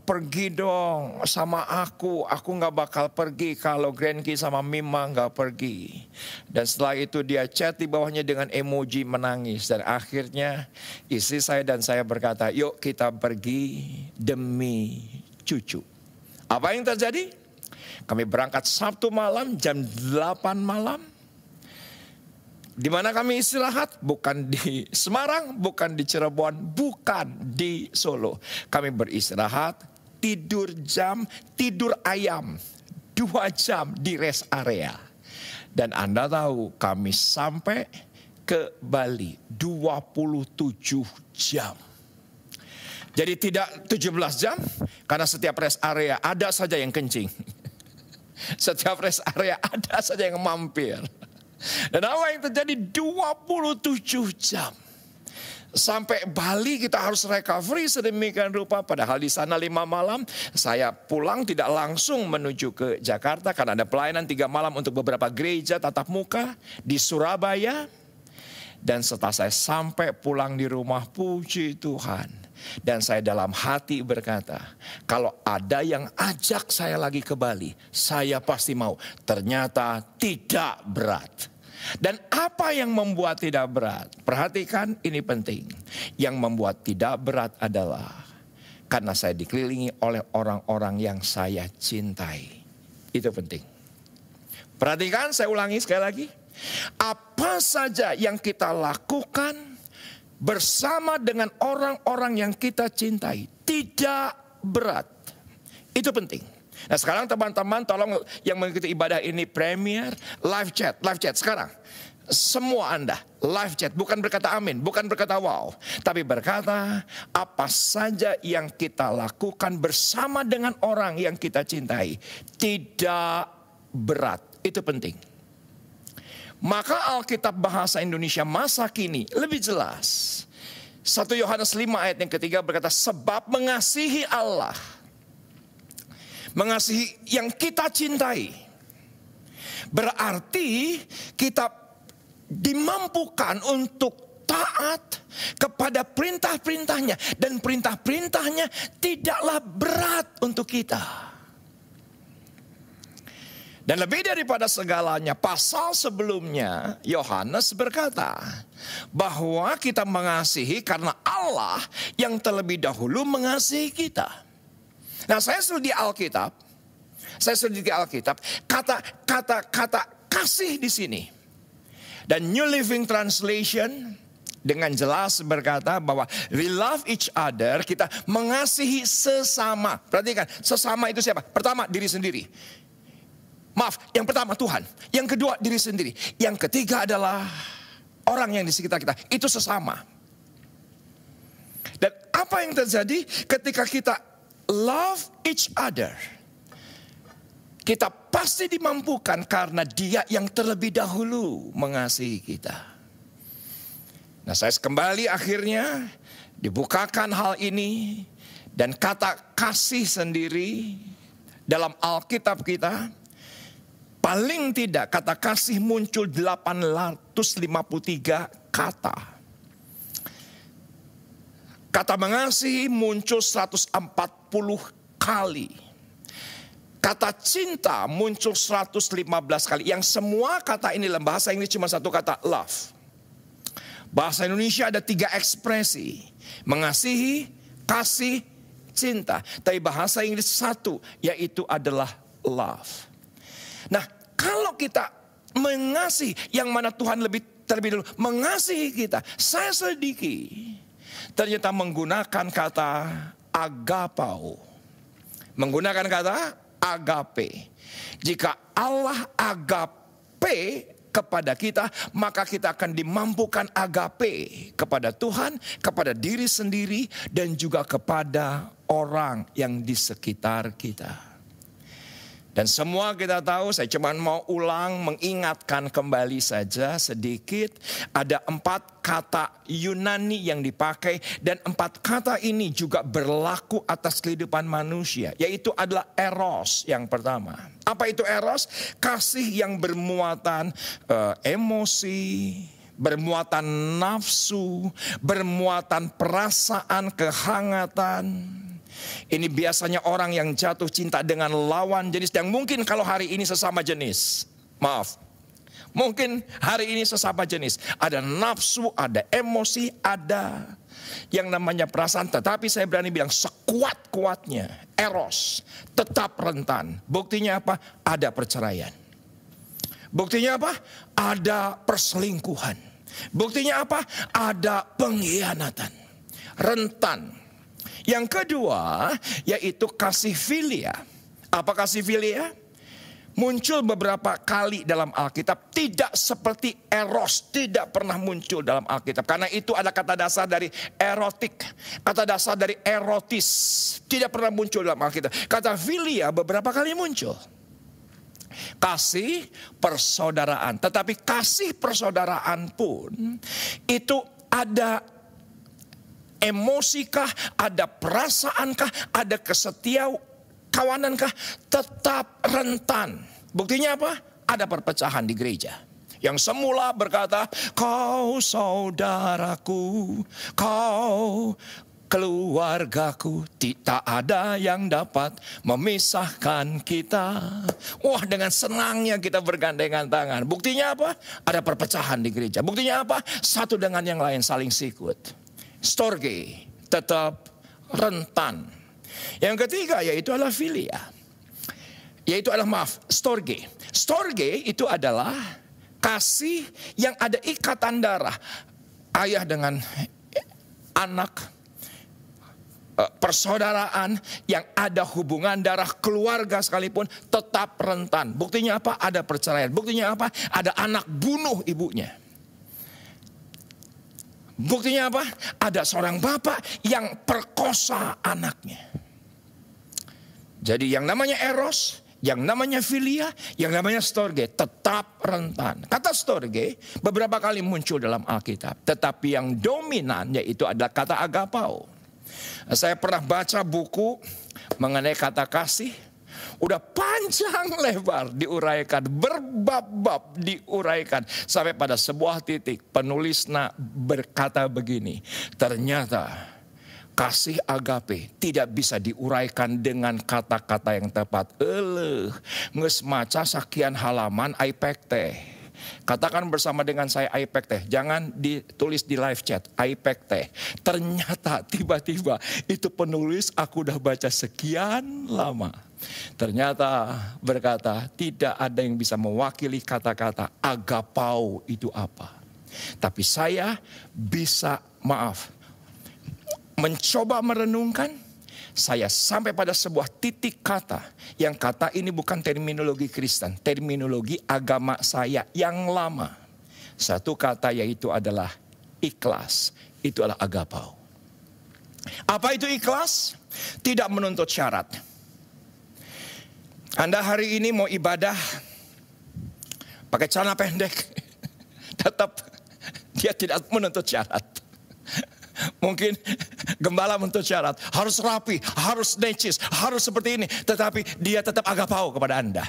pergi dong sama aku gak bakal pergi kalau Grandki sama Mima gak pergi. Dan setelah itu dia chat di bawahnya dengan emoji menangis. Dan akhirnya istri saya dan saya berkata, yuk kita pergi demi cucu. Apa yang terjadi? Kami berangkat Sabtu malam jam 8 malam. Di mana kami istirahat? Bukan di Semarang, bukan di Cirebon, bukan di Solo. Kami beristirahat, tidur ayam 2 jam di rest area. Dan Anda tahu kami sampai ke Bali 27 jam. Jadi tidak 17 jam, karena setiap rest area ada saja yang kencing. Setiap rest area ada saja yang mampir. Dan apa yang terjadi 27 jam. Sampai Bali kita harus recovery sedemikian rupa. Padahal di sana 5 malam. Saya pulang tidak langsung menuju ke Jakarta. Karena ada pelayanan 3 malam untuk beberapa gereja tatap muka di Surabaya. Dan setelah saya sampai pulang di rumah, puji Tuhan. Dan saya dalam hati berkata, kalau ada yang ajak saya lagi ke Bali, saya pasti mau. Ternyata tidak berat. Dan apa yang membuat tidak berat? Perhatikan, ini penting. Yang membuat tidak berat adalah karena saya dikelilingi oleh orang-orang yang saya cintai. Itu penting. Perhatikan, saya ulangi sekali lagi. Apa saja yang kita lakukan bersama dengan orang-orang yang kita cintai tidak berat. Itu penting. Nah sekarang teman-teman tolong yang mengikuti ibadah ini Premier, live chat sekarang. Semua Anda live chat, bukan berkata amin, bukan berkata wow. Tapi berkata apa saja yang kita lakukan bersama dengan orang yang kita cintai tidak berat. Itu penting. Maka Alkitab bahasa Indonesia masa kini lebih jelas. 1 Yohanes 5 ayat yang ketiga berkata, sebab mengasihi Allah, mengasihi yang kita cintai, berarti kita dimampukan untuk taat kepada perintah-perintahnya. Dan perintah-perintahnya tidaklah berat untuk kita. Dan lebih daripada segalanya, pasal sebelumnya Yohanes berkata bahwa kita mengasihi karena Allah yang terlebih dahulu mengasihi kita. Nah, saya selidiki Alkitab, kata kasih di sini. Dan New Living Translation dengan jelas berkata bahwa we love each other, kita mengasihi sesama. Perhatikan, sesama itu siapa? Pertama, diri sendiri. Maaf, yang pertama Tuhan. Yang kedua diri sendiri. Yang ketiga adalah orang yang di sekitar kita. Itu sesama. Dan apa yang terjadi ketika kita love each other? Kita pasti dimampukan karena Dia yang terlebih dahulu mengasihi kita. Nah, saya kembali akhirnya dibukakan hal ini. Dan kata kasih sendiri dalam Alkitab kita, paling tidak kata kasih muncul 853 kata. Kata mengasihi muncul 140 kali. Kata cinta muncul 115 kali. Yang semua kata ini dalam bahasa Inggris cuma satu kata, love. Bahasa Indonesia ada 3 ekspresi. Mengasihi, kasih, cinta. Tapi bahasa Inggris satu, yaitu adalah love. Nah, kalau kita mengasihi, yang mana Tuhan terlebih dulu mengasihi kita. Saya selidiki, ternyata menggunakan kata agapao. Menggunakan kata agape. Jika Allah agape kepada kita, maka kita akan dimampukan agape kepada Tuhan, kepada diri sendiri, dan juga kepada orang yang di sekitar kita. Dan semua kita tahu, saya cuma mau mengingatkan kembali saja sedikit. Ada 4 kata Yunani yang dipakai, dan 4 kata ini juga berlaku atas kehidupan manusia. Yaitu adalah eros yang pertama. Apa itu eros? Kasih yang bermuatan emosi, bermuatan nafsu, bermuatan perasaan, kehangatan. Ini biasanya orang yang jatuh cinta dengan lawan jenis yang mungkin kalau hari ini sesama jenis. Maaf. Mungkin hari ini sesama jenis. Ada nafsu, ada emosi, ada yang namanya perasaan. Tetapi saya berani bilang sekuat-kuatnya eros tetap rentan. Buktinya apa? Ada perceraian. Buktinya apa? Ada perselingkuhan. Buktinya apa? Ada pengkhianatan. Rentan. Yang kedua, yaitu kasih filia. Apa kasih filia? Muncul beberapa kali dalam Alkitab. Tidak seperti eros. Tidak pernah muncul dalam Alkitab. Karena itu ada kata dasar dari erotik. Kata dasar dari erotis. Tidak pernah muncul dalam Alkitab. Kata filia beberapa kali muncul. Kasih persaudaraan. Tetapi kasih persaudaraan pun itu ada emosikah, ada perasaankah, ada kesetiakawanankah, tetap rentan. Buktinya apa? Ada perpecahan di gereja. Yang semula berkata, kau saudaraku, kau keluargaku, tidak ada yang dapat memisahkan kita. Wah, dengan senangnya kita bergandengan tangan. Buktinya apa? Ada perpecahan di gereja. Buktinya apa? Satu dengan yang lain saling sikut. Storge, tetap rentan. Yang ketiga yaitu adalah filia. Yaitu adalah storge. Storge itu adalah kasih yang ada ikatan darah. Ayah dengan anak, persaudaraan yang ada hubungan darah, keluarga sekalipun tetap rentan. Buktinya apa? Ada perceraian. Buktinya apa? Ada anak bunuh ibunya. Buktinya apa? Ada seorang bapak yang perkosa anaknya. Jadi yang namanya eros, yang namanya filia, yang namanya storge tetap rentan. Kata storge beberapa kali muncul dalam Alkitab. Tetapi yang dominan yaitu adalah kata agapao. Saya pernah baca buku mengenai kata kasih. Udah panjang lebar diuraikan, berbab-bab diuraikan. Sampai pada sebuah titik penulisnya berkata begini. Ternyata kasih agape tidak bisa diuraikan dengan kata-kata yang tepat. Nges maca sakian halaman iPad teh. Katakan bersama dengan saya iPad teh. Jangan ditulis di live chat iPad teh. Ternyata tiba-tiba itu penulis aku udah baca sekian lama. Ternyata berkata tidak ada yang bisa mewakili kata-kata agapao itu apa. Tapi saya bisa mencoba merenungkan. Saya sampai pada sebuah titik kata. Yang kata ini bukan terminologi Kristen. Terminologi agama saya yang lama. Satu kata yaitu adalah ikhlas. Itu adalah agapao. Apa itu ikhlas? Tidak menuntut syarat. Anda hari ini mau ibadah pakai celana pendek, tetap dia tidak menuntut syarat. Mungkin gembala menuntut syarat, harus rapi, harus necis, harus seperti ini. Tetapi dia tetap agapau kepada Anda.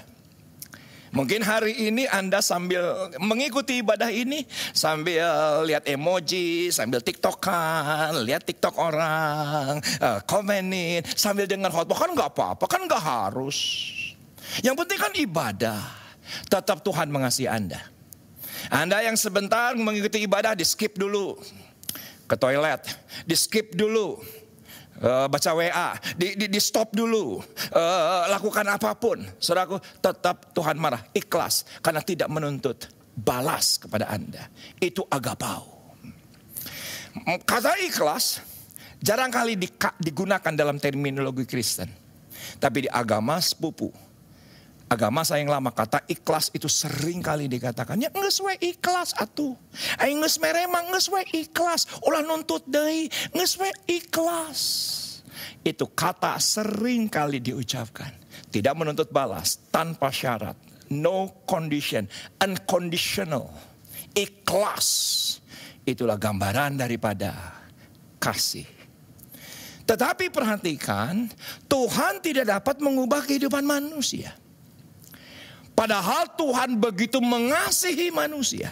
Mungkin hari ini Anda sambil mengikuti ibadah ini, sambil lihat emoji, sambil tiktokan, lihat tiktok orang, komenin, sambil dengar khotbah. Kan gak apa-apa, kan gak harus. Yang penting kan ibadah. Tetap Tuhan mengasihi Anda. Anda yang sebentar mengikuti ibadah, di skip dulu. Ke toilet, di skip dulu. Baca WA, di stop dulu. Lakukan apapun. Saudaraku, tetap Tuhan marah, ikhlas. Karena tidak menuntut balas kepada Anda. Itu agapau. Kata ikhlas jarang kali digunakan dalam terminologi Kristen. Tapi di agama sepupu, agama saya yang lama, kata ikhlas itu sering kali dikatakan. Ya nges we ikhlas atuh. Aing nges meremang nges we ikhlas. Ulah nuntut deui nges we ikhlas. Itu kata sering kali diucapkan. Tidak menuntut balas, tanpa syarat. No condition, unconditional. Ikhlas. Itulah gambaran daripada kasih. Tetapi perhatikan, Tuhan tidak dapat mengubah kehidupan manusia. Padahal Tuhan begitu mengasihi manusia.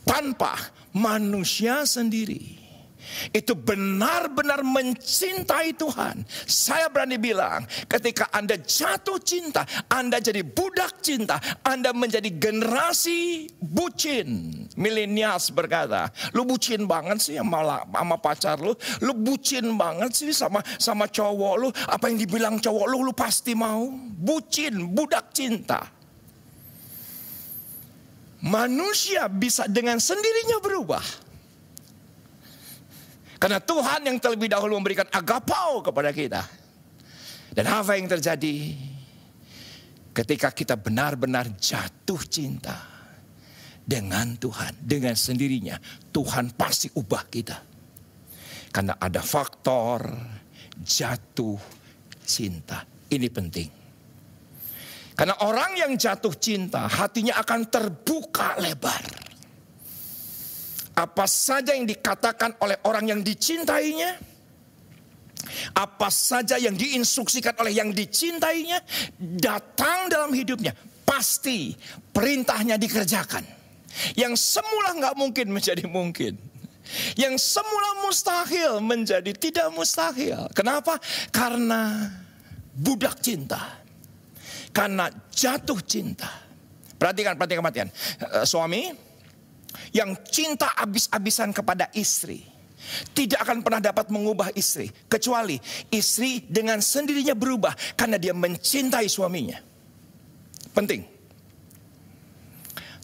Tanpa manusia sendiri itu benar-benar mencintai Tuhan. Saya berani bilang, ketika Anda jatuh cinta, Anda jadi budak cinta, Anda menjadi generasi bucin. Milenials berkata, lu bucin banget sih sama pacar lu bucin banget sih sama cowok lu, apa yang dibilang cowok lu pasti mau. Bucin, budak cinta. Manusia bisa dengan sendirinya berubah. Karena Tuhan yang terlebih dahulu memberikan agapau kepada kita. Dan apa yang terjadi ketika kita benar-benar jatuh cinta dengan Tuhan, dengan sendirinya, Tuhan pasti ubah kita. Karena ada faktor jatuh cinta. Ini penting. Karena orang yang jatuh cinta, hatinya akan terbuka lebar. Apa saja yang dikatakan oleh orang yang dicintainya, apa saja yang diinstruksikan oleh yang dicintainya, datang dalam hidupnya, pasti perintahnya dikerjakan. Yang semula gak mungkin menjadi mungkin. Yang semula mustahil menjadi tidak mustahil. Kenapa? Karena budak cinta. Karena jatuh cinta. Perhatikan. Suami yang cinta abis-abisan kepada istri tidak akan pernah dapat mengubah istri, kecuali istri dengan sendirinya berubah karena dia mencintai suaminya. Penting.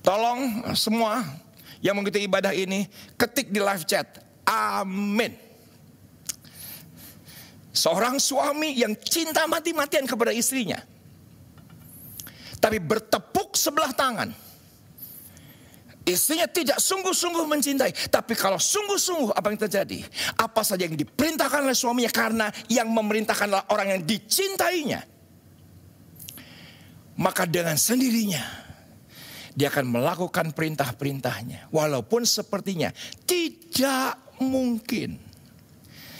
Tolong semua yang mengikuti ibadah ini ketik di live chat, amin. Seorang suami yang cinta mati-matian kepada istrinya, tapi bertepuk sebelah tangan. Istrinya tidak sungguh-sungguh mencintai. Tapi kalau sungguh-sungguh, apa yang terjadi? Apa saja yang diperintahkan oleh suaminya, karena yang memerintahkan adalah orang yang dicintainya, maka dengan sendirinya dia akan melakukan perintah-perintahnya. Walaupun sepertinya tidak mungkin.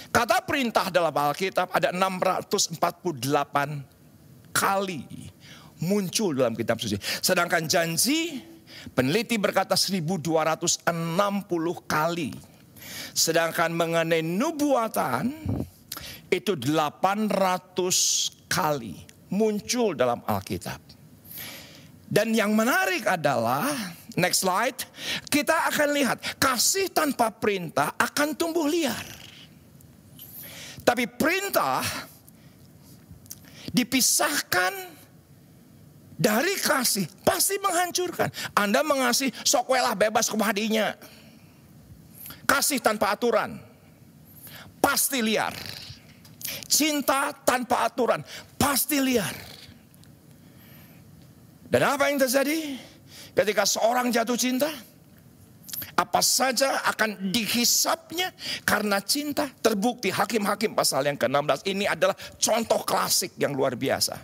Kata perintah dalam Alkitab ada 648 kali muncul dalam kitab suci. Sedangkan janji, peneliti berkata 1260 kali. Sedangkan mengenai nubuatan itu 800 kali muncul dalam Alkitab. Dan yang menarik adalah, next slide, kita akan lihat kasih tanpa perintah akan tumbuh liar. Tapi perintah dipisahkan dari kasih pasti menghancurkan. Anda mengasihi sok welah bebas kumadinya. Kasih tanpa aturan pasti liar. Cinta tanpa aturan pasti liar. Dan apa yang terjadi ketika seorang jatuh cinta? Apa saja akan dihisapnya karena cinta. Terbukti Hakim-Hakim pasal yang ke-16 ini adalah contoh klasik yang luar biasa.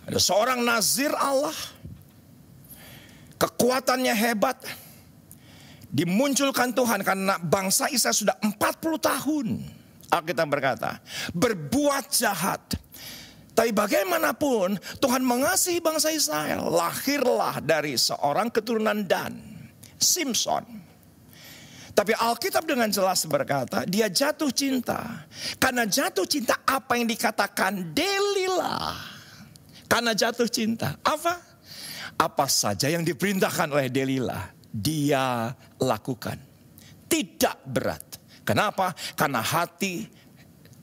Ada seorang nazir Allah, kekuatannya hebat, dimunculkan Tuhan karena bangsa Israel sudah 40 tahun, Alkitab berkata, berbuat jahat. Tapi bagaimanapun Tuhan mengasihi bangsa Israel. Lahirlah dari seorang keturunan Dan, Simson. Tapi Alkitab dengan jelas berkata dia jatuh cinta. Karena jatuh cinta apa yang dikatakan Delilah. Karena jatuh cinta. Apa saja yang diperintahkan oleh Delilah dia lakukan. Tidak berat. Kenapa? Karena hati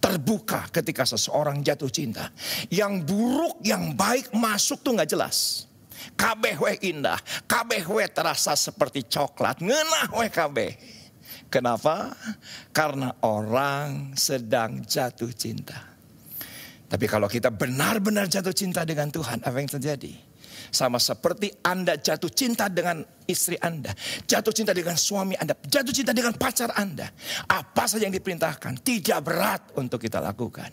terbuka ketika seseorang jatuh cinta. Yang buruk, yang baik masuk tuh gak jelas. Kabeh we indah, kabeh we terasa seperti coklat, ngeunah we kabeh. Kenapa? Karena orang sedang jatuh cinta. Tapi kalau kita benar-benar jatuh cinta dengan Tuhan, apa yang terjadi? Sama seperti Anda jatuh cinta dengan istri Anda, jatuh cinta dengan suami Anda, jatuh cinta dengan pacar Anda. Apa saja yang diperintahkan tidak berat untuk kita lakukan.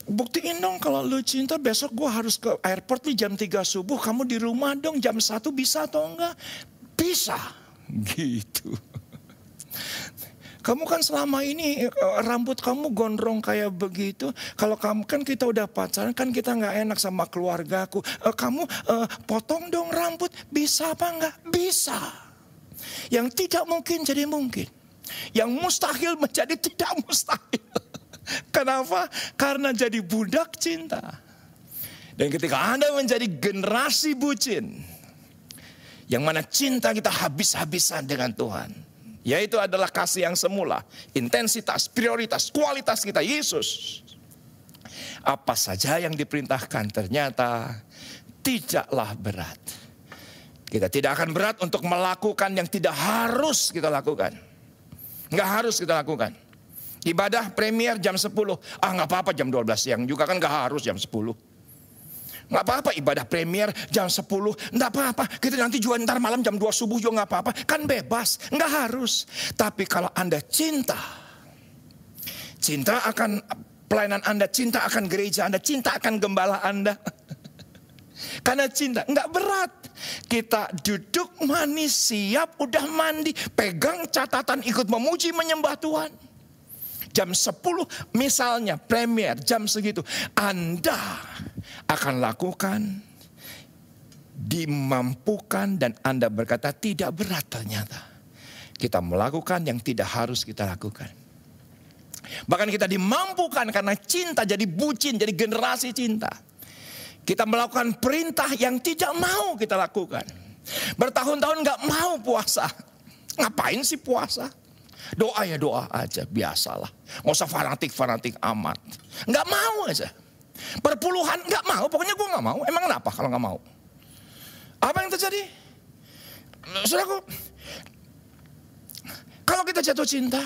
Buktiin dong kalau lu cinta, besok gue harus ke airport nih jam 3 subuh. Kamu di rumah dong jam 1, bisa atau enggak? Bisa. Gitu. Kamu kan selama ini rambut kamu gondrong kayak begitu. Kalau kamu kan kita udah pacaran, kan kita gak enak sama keluargaku. Kamu potong dong rambut, bisa apa enggak? Bisa. Yang tidak mungkin jadi mungkin. Yang mustahil menjadi tidak mustahil. Kenapa? Karena jadi budak cinta. Dan ketika Anda menjadi generasi bucin, yang mana cinta kita habis-habisan dengan Tuhan, yaitu adalah kasih yang semula, intensitas, prioritas, kualitas kita, Yesus. Apa saja yang diperintahkan ternyata tidaklah berat. Kita tidak akan berat untuk melakukan yang tidak harus kita lakukan. Nggak harus kita lakukan. Ibadah premier jam 10. Gak apa-apa jam 12 siang juga kan gak harus jam 10. Gak apa-apa ibadah premier jam 10. Gak apa-apa. Kita nanti juga ntar malam jam 2 subuh juga gak apa-apa. Kan bebas. Gak harus. Tapi kalau Anda cinta akan pelayanan Anda, cinta akan gereja Anda, cinta akan gembala Anda. Karena cinta gak berat. Kita duduk manis, siap, udah mandi, pegang catatan, ikut memuji menyembah Tuhan. Jam 10 misalnya premier jam segitu, Anda akan lakukan, dimampukan, dan Anda berkata tidak berat ternyata. Kita melakukan yang tidak harus kita lakukan. Bahkan kita dimampukan karena cinta, jadi bucin, jadi generasi cinta. Kita melakukan perintah yang tidak mau kita lakukan. Bertahun-tahun gak mau puasa. Ngapain sih puasa? Doa ya doa aja, biasalah. Gak usah fanatik amat. Gak mau aja. Perpuluhan gak mau, pokoknya gue gak mau. Emang kenapa kalau gak mau? Apa yang terjadi? Saudaraku, kalau kita jatuh cinta,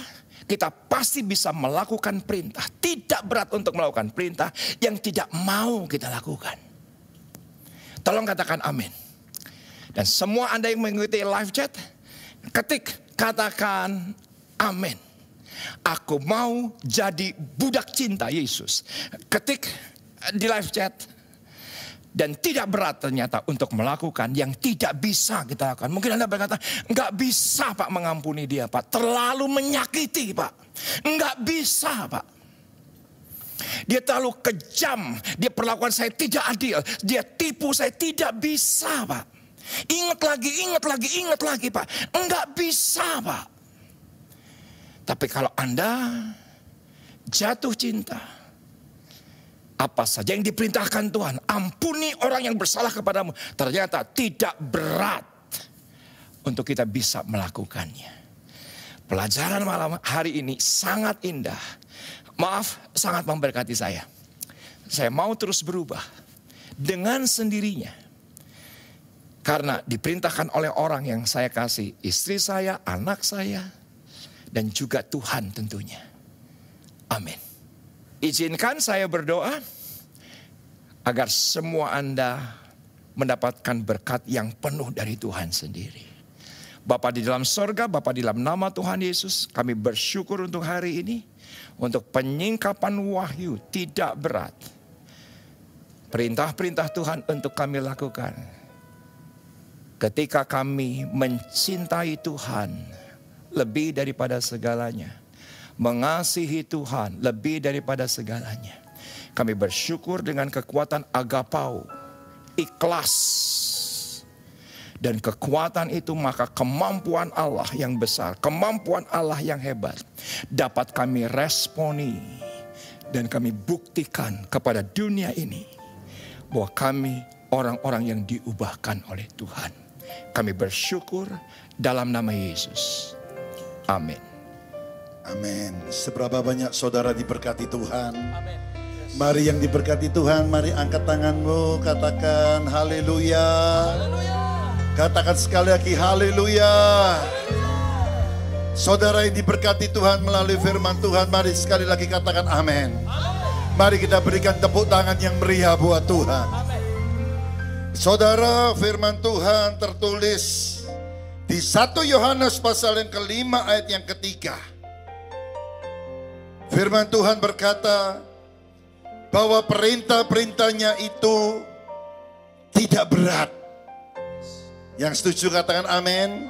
kita pasti bisa melakukan perintah. Tidak berat untuk melakukan perintah yang tidak mau kita lakukan. Tolong katakan amin. Dan semua Anda yang mengikuti live chat, ketik katakan amin. Aku mau jadi budak cinta Yesus. Ketik di live chat. Dan tidak berat ternyata untuk melakukan yang tidak bisa kita lakukan. Mungkin Anda berkata, enggak bisa Pak mengampuni dia Pak. Terlalu menyakiti Pak. Enggak bisa Pak. Dia terlalu kejam. Dia perlakuan saya tidak adil. Dia tipu saya, tidak bisa Pak. Ingat lagi Pak. Enggak bisa Pak. Tapi kalau Anda jatuh cinta, apa saja yang diperintahkan Tuhan, ampuni orang yang bersalah kepadamu, ternyata tidak berat untuk kita bisa melakukannya. Pelajaran malam hari ini sangat indah. Maaf, sangat memberkati saya. Saya mau terus berubah dengan sendirinya. Karena diperintahkan oleh orang yang saya kasih, istri saya, anak saya, dan juga Tuhan tentunya. Amin. Izinkan saya berdoa agar semua Anda mendapatkan berkat yang penuh dari Tuhan sendiri. Bapa di dalam sorga, Bapa di dalam nama Tuhan Yesus, kami bersyukur untuk hari ini, untuk penyingkapan wahyu tidak berat. Perintah-perintah Tuhan untuk kami lakukan. Ketika kami mencintai Tuhan lebih daripada segalanya, mengasihi Tuhan lebih daripada segalanya, kami bersyukur dengan kekuatan agapau, ikhlas, dan kekuatan itu maka kemampuan Allah yang besar, kemampuan Allah yang hebat dapat kami responi dan kami buktikan kepada dunia ini bahwa kami orang-orang yang diubahkan oleh Tuhan. Kami bersyukur dalam nama Yesus. Amin. Amin. Seberapa banyak saudara diberkati Tuhan? Amin. Mari yang diberkati Tuhan, mari angkat tanganmu, katakan haleluya. Katakan sekali lagi haleluya. Saudara yang diberkati Tuhan melalui firman Tuhan, mari sekali lagi katakan amin. Mari kita berikan tepuk tangan yang meriah buat Tuhan. Saudara, firman Tuhan tertulis di 1 Yohanes pasal yang kelima ayat yang ketiga. Firman Tuhan berkata bahwa perintah-perintahnya itu tidak berat. Yang setuju katakan amin.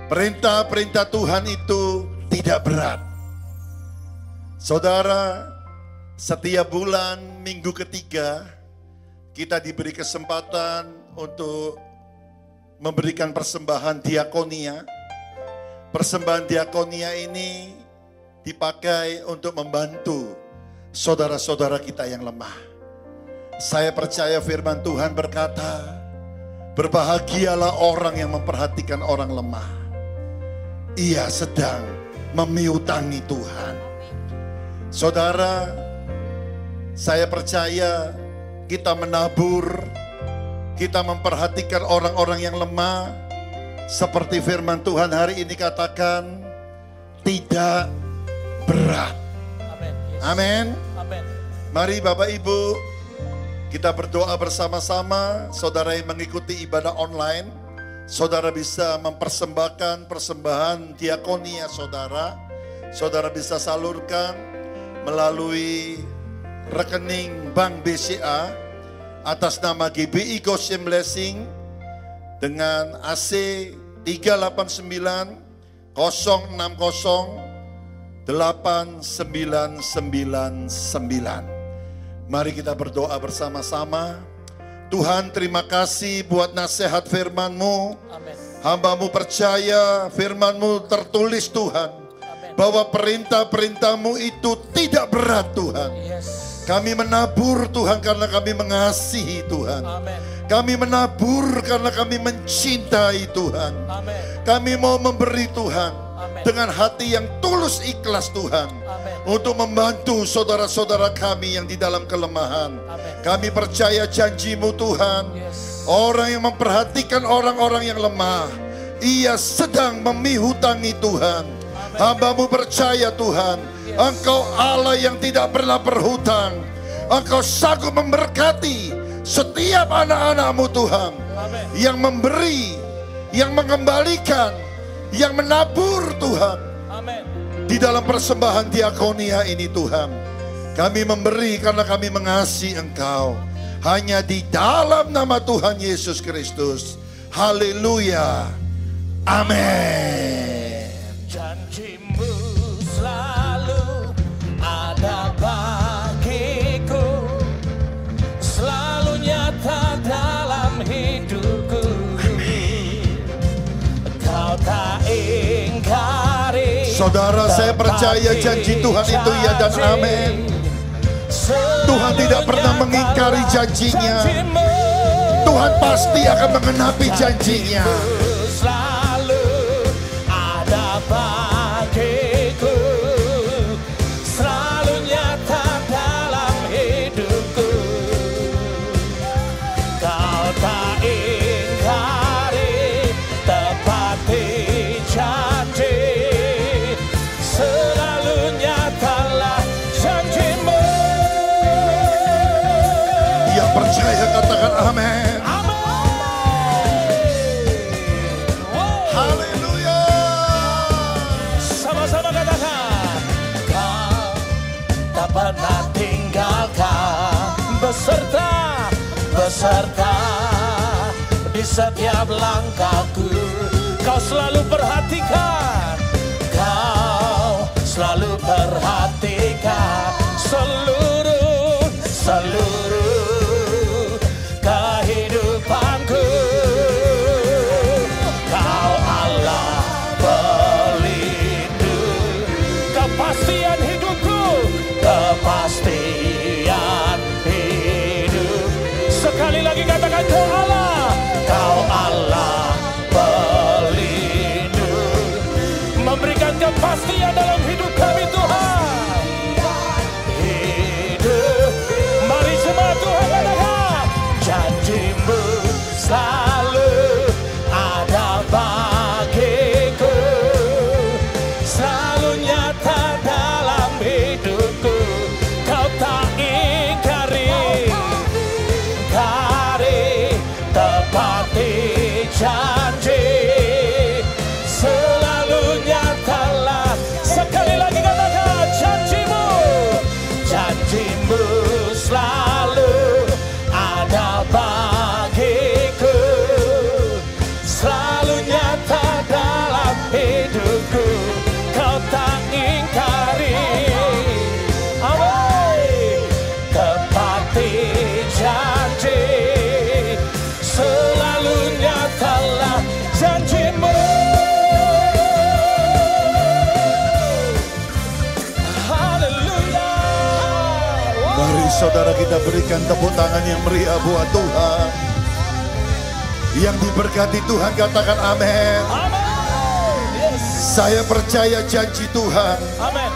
Perintah-perintah Tuhan itu tidak berat. Saudara, setiap bulan minggu ketiga kita diberi kesempatan untuk memberikan persembahan diakonia. Persembahan diakonia ini dipakai untuk membantu saudara-saudara kita yang lemah. Saya percaya firman Tuhan berkata, berbahagialah orang yang memperhatikan orang lemah. Ia sedang memiutangi Tuhan. Saudara, saya percaya kita menabur, kita memperhatikan orang-orang yang lemah. Seperti firman Tuhan hari ini katakan, tidak berat. Amin. Amin. Mari Bapak Ibu, kita berdoa bersama-sama. Saudara yang mengikuti ibadah online, saudara bisa mempersembahkan persembahan diakonia saudara. Saudara bisa salurkan melalui rekening Bank BCA atas nama GBI Goshen Blessing dengan AC 389 060 8999. Mari kita berdoa bersama-sama. Tuhan, terima kasih buat nasihat firman-Mu. Amin. Hamba-Mu percaya firman-Mu tertulis Tuhan, bahwa perintah-perintah-Mu itu tidak berat Tuhan. Yes. Kami menabur Tuhan karena kami mengasihi Tuhan. Amin. Kami menabur karena kami mencintai Tuhan. Amin. Kami mau memberi Tuhan Amin. dengan hati yang tulus ikhlas Tuhan. Amin. Untuk membantu saudara-saudara kami yang di dalam kelemahan. Amin. Kami percaya janji-Mu Tuhan. Yes. Orang yang memperhatikan orang-orang yang lemah, ia sedang memihutangi Tuhan. Hamba-Mu percaya Tuhan, Engkau Allah yang tidak pernah berhutang. Engkau sanggup memberkati setiap anak-anak-Mu Tuhan. Amin. Yang memberi, yang mengembalikan, yang menabur Tuhan. Amin. Di dalam persembahan diakonia ini Tuhan, kami memberi karena kami mengasihi Engkau. Hanya di dalam nama Tuhan Yesus Kristus. Haleluya. Amin. Janji-Mu selalu ada bagiku, selalu nyata dalam hidupku. Kau tak ingkari. Saudara, saya percaya janji Tuhan itu ya dan amin. Tuhan tidak pernah mengingkari janjinya. Tuhan pasti akan mengenapi janjinya. Selalu ada bagiku, selalu nyata dalam hidupku. Kau tak ingkari, tepati janji, selalu nyatalah janji-Mu. Yang percaya katakan amin. Haleluya. Sama-sama katakan, Kau tak pernah tinggalkan, beserta di setiap langkahku. Kau selalu perhatikan, Kau selalu perhatikan seluruh kehidupanku. Kau Allah pelindung kepastian hidupku, kepastian hidup. Sekali lagi katakan, Kau Allah pelindung, memberikan kepastian dalam hidup kami Tuhan. Hidup, mari semua Tuhan katakan, janji-Mu selalu ada bagiku, selalu nyata dalam hidupku. Kau tak ingkari, tepati janji, selalu nyatalah. Sekali lagi katakan, janji-Mu selalu ada bagiku, selalu nyata dalam hidupku. Kau tak ingkari, amin, tepati janji, selalu nyatalah janji-Mu. Haleluya. Mari saudara kita berikan tepuk tangan yang meriah buat Tuhan. Yang diberkati Tuhan katakan amin. Saya percaya janji Tuhan, Amin.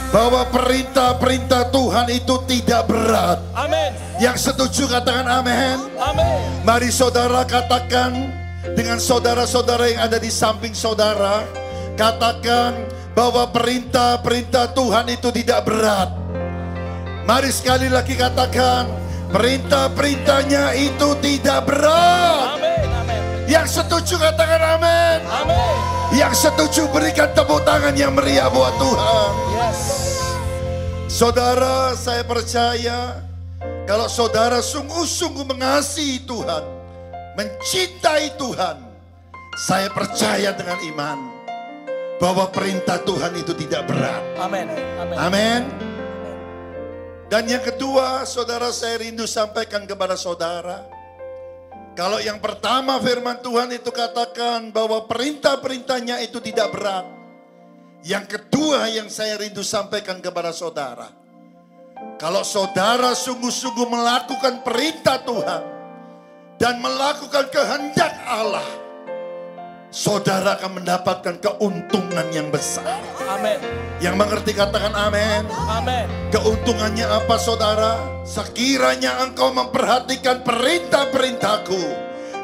bahwa perintah-perintah Tuhan itu tidak berat. Amin. Yang setuju katakan amin. Amin. Mari saudara katakan dengan saudara-saudara yang ada di samping saudara. Katakan bahwa perintah-perintah Tuhan itu tidak berat. Mari sekali lagi katakan, perintah-perintahnya itu tidak berat. Amin. Amin. Yang setuju katakan amin. Amin. Yang setuju berikan tepuk tangan yang meriah buat Tuhan. Yes. Saudara, saya percaya kalau saudara sungguh-sungguh mengasihi Tuhan, mencintai Tuhan, saya percaya dengan iman bahwa perintah Tuhan itu tidak berat. Amin. Amin. Amin. Dan yang kedua, saudara, saya rindu sampaikan kepada saudara. Kalau yang pertama firman Tuhan itu katakan bahwa perintah-perintahnya itu tidak berat. Yang kedua yang saya rindu sampaikan kepada saudara. Kalau saudara sungguh-sungguh melakukan perintah Tuhan dan melakukan kehendak Allah, saudara akan mendapatkan keuntungan yang besar. Amin. Yang mengerti katakan amin. Amin. Keuntungannya apa saudara? Sekiranya engkau memperhatikan perintah-perintahku,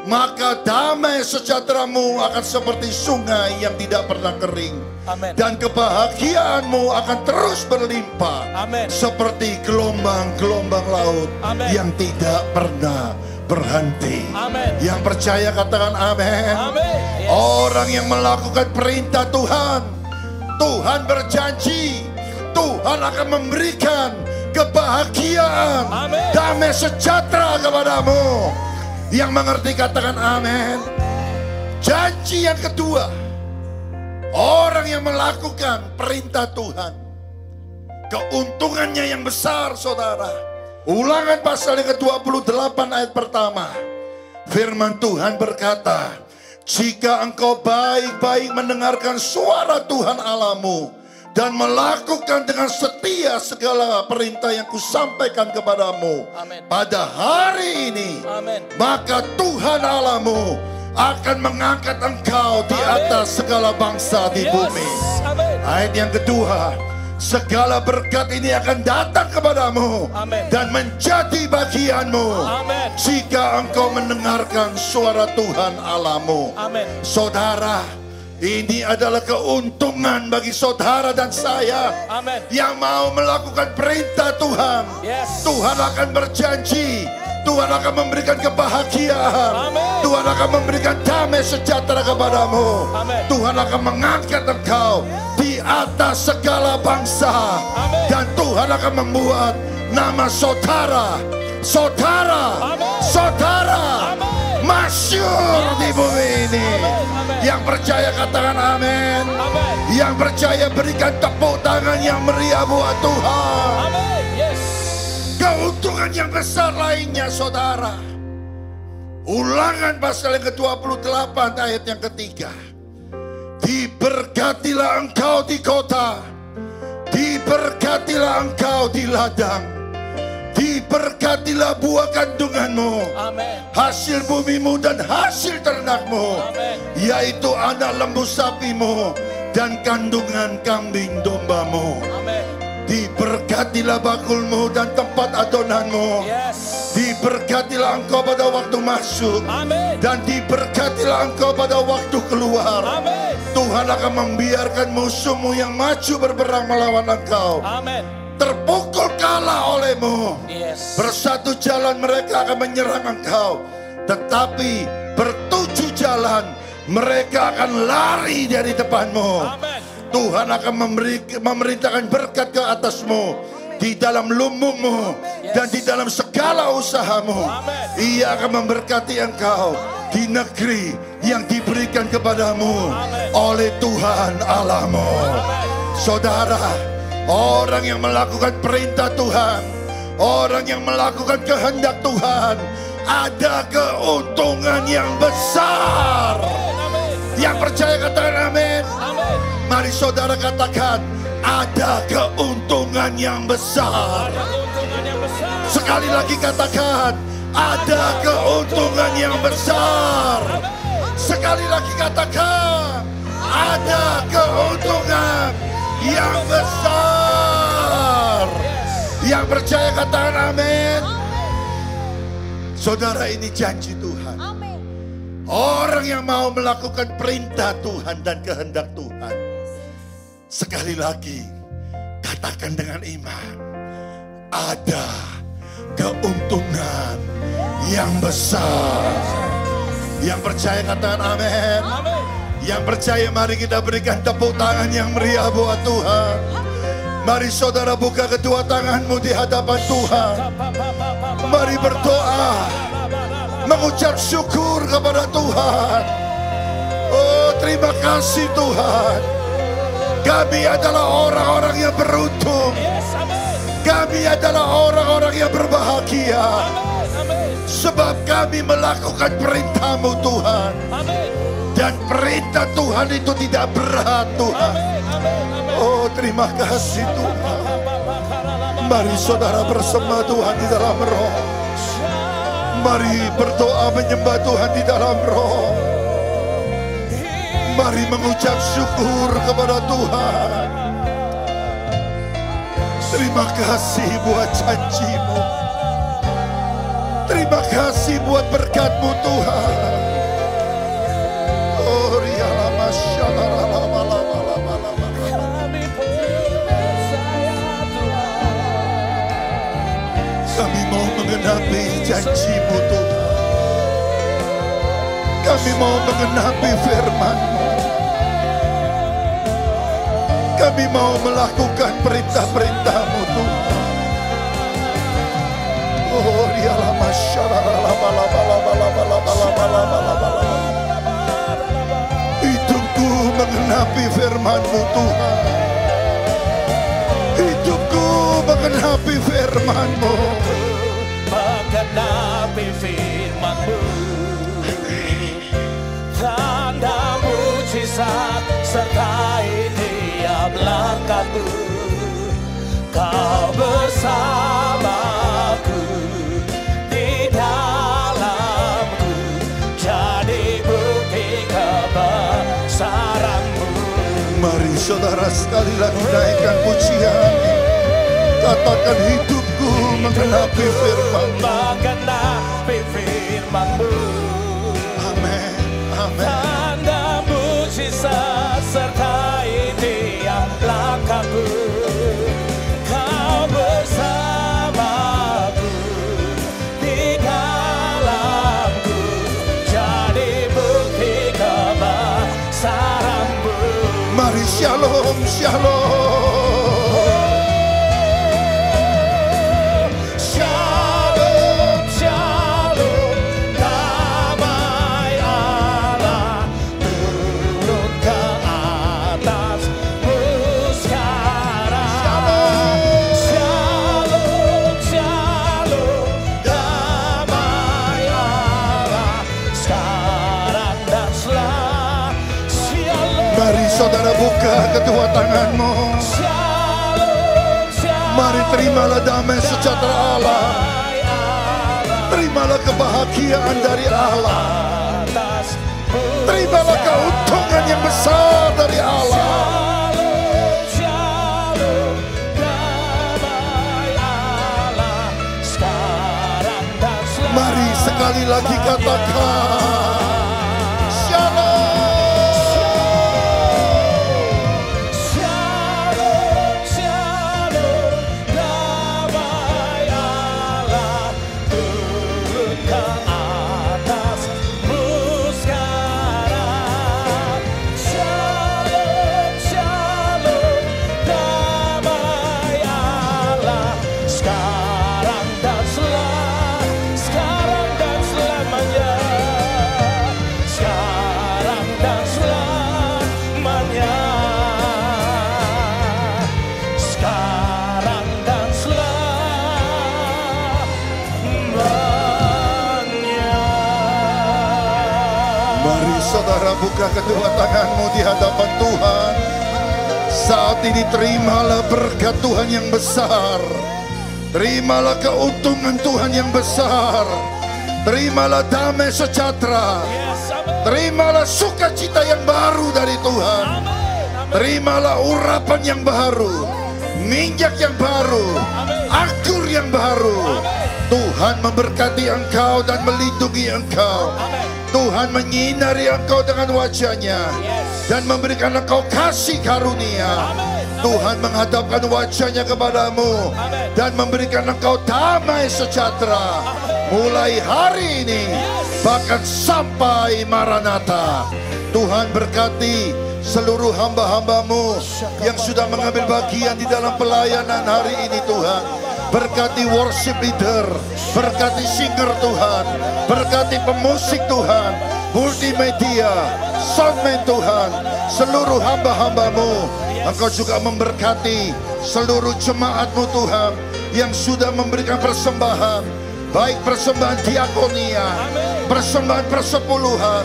maka damai sejahteramu akan seperti sungai yang tidak pernah kering. Amin. Dan kebahagiaanmu akan terus berlimpah. Amin. Seperti gelombang-gelombang laut. Amin. Yang tidak pernah berhenti. Amin. Yang percaya katakan amin. Amin. Yes. Orang yang melakukan perintah Tuhan, Tuhan berjanji Tuhan akan memberikan kebahagiaan, Amin. damai sejahtera kepadamu. Yang mengerti katakan amin. Janji yang kedua, orang yang melakukan perintah Tuhan, keuntungannya yang besar saudara. Ulangan pasal yang ke-28 ayat pertama. Firman Tuhan berkata, jika engkau baik-baik mendengarkan suara Tuhan Allahmu dan melakukan dengan setia segala perintah yang kusampaikan kepadamu, Amin. pada hari ini, Amin. maka Tuhan Allahmu akan mengangkat engkau di Amin. atas segala bangsa di Yes. bumi. Amin. Ayat yang kedua, segala berkat ini akan datang kepadamu Amin. dan menjadi bagianmu Amin. jika engkau mendengarkan suara Tuhan Allahmu. Amin. Saudara, ini adalah keuntungan bagi saudara dan saya Amin. yang mau melakukan perintah Tuhan. Yes. Tuhan akan berjanji Tuhan akan memberikan kebahagiaan. Amin. Tuhan akan memberikan damai sejahtera kepadamu. Amin. Tuhan akan mengangkat engkau di atas segala bangsa. Amin. Dan Tuhan akan membuat nama saudara Amin. masyhur di bumi ini. Amin. Yang percaya katakan amin. Amin. Yang percaya berikan tepuk tangan yang meriah buat Tuhan. Amin. Yes. Keuntungan yang besar lainnya saudara. Ulangan pasal yang ke-28 ayat yang ketiga. Diberkatilah engkau di kota, diberkatilah engkau di ladang, diberkatilah buah kandunganmu, Amin. hasil bumimu dan hasil ternakmu, Amin. yaitu anak lembu sapimu dan kandungan kambing dombamu. Amin. Diberkatilah bakulmu dan tempat adonanmu. Yes. Diberkatilah engkau pada waktu masuk, Amin. dan diberkatilah engkau pada waktu keluar. Amin. Tuhan akan membiarkan musuhmu yang maju berperang melawan engkau Amin. terpukul kalah olehmu. Yes. Bersatu jalan mereka akan menyerang engkau, tetapi bertujuh jalan mereka akan lari dari depanmu. Amin. Tuhan akan memerintahkan berkat ke atasmu di dalam lumbungmu dan di dalam segala usahamu. Amin. Ia akan memberkati engkau di negeri yang diberikan kepadamu oleh Tuhan Allahmu. Saudara, orang yang melakukan perintah Tuhan, orang yang melakukan kehendak Tuhan, ada keuntungan yang besar. Yang percaya katakan amin. Amin. Mari saudara katakan, ada keuntungan yang besar. Ada keuntungan yang besar. Sekali lagi katakan, ada keuntungan yang besar. Sekali lagi katakan, ada keuntungan yang besar. Yang percaya katakan amin. Saudara, ini janji Tuhan. Orang yang mau melakukan perintah Tuhan dan kehendak Tuhan, sekali lagi katakan dengan iman, ada keuntungan yang besar. Yang percaya katakan amin. Yang percaya mari kita berikan tepuk tangan yang meriah buat Tuhan. Mari saudara buka kedua tanganmu di hadapan Tuhan. Mari berdoa, mengucap syukur kepada Tuhan. Oh, terima kasih Tuhan. Kami adalah orang-orang yang beruntung. Kami adalah orang-orang yang berbahagia. Sebab kami melakukan perintah-Mu Tuhan. Dan perintah Tuhan itu tidak berat Tuhan. Oh, terima kasih Tuhan. Mari saudara bersama Tuhan di dalam roh. Mari berdoa menyembah Tuhan di dalam roh. Mari mengucap syukur kepada Tuhan. Terima kasih buat janji-Mu. Terima kasih buat berkat-Mu Tuhan. Oh, rialama syalalalabalabalabalabala. Kami mau mengenapi janji-Mu Tuhan. Kami mau mengenapi firman-Mu. Kami mau melakukan perintah-perintah-Mu Tuhan. Oh, rialah masyarakat. Hidupku mengenapi firman-Mu Tuhan. Hidupku mengenapi firman-Mu. Mengenapi firman-Mu. Tanda mujizat sertai tiap langkahku. Kau bersamaku di dalamku, jadi bukti kebesaran-Mu. Mari saudara sekali lagi naikkan pujian. Katakan hidupku mengenapi firman-Mu. Mengenapi firman-Mu. Amin. Amin. Tanda mujizat sertai tiap langkahku. Kau bersamaku di dalamku. Shalom, shalom. Shalom, shalom, damai Allah turun ke atasmu sekarang. Shalom, shalom, damai Allah sekarang dan selalu. Shalom. Mari saudara buka kedua tanganmu. Mari terimalah damai sejahtera Allah. Terimalah kebahagiaan dari Allah. Terimalah keuntungan yang besar dari Allah. Mari sekali lagi katakan Shalom. Saudara buka kedua tanganmu di hadapan Tuhan. Saat ini terimalah berkat Tuhan yang besar. Terimalah keuntungan Tuhan yang besar. Terimalah damai sejahtera. Terimalah sukacita yang baru dari Tuhan. Terimalah urapan yang baru, minyak yang baru, anggur yang baru. Tuhan memberkati engkau dan melindungi engkau. Tuhan menyinari engkau dengan wajahnya dan memberikan engkau kasih karunia. Tuhan menghadapkan wajahnya kepadamu dan memberikan engkau damai sejahtera mulai hari ini bahkan sampai Maranatha. Tuhan berkati seluruh hamba-hambamu yang sudah mengambil bagian di dalam pelayanan hari ini. Tuhan berkati worship leader, berkati singer Tuhan, berkati pemusik Tuhan, multimedia, soundman Tuhan, seluruh hamba-hambamu. Engkau juga memberkati seluruh jemaatmu Tuhan yang sudah memberikan persembahan, baik persembahan diakonia, persembahan persepuluhan,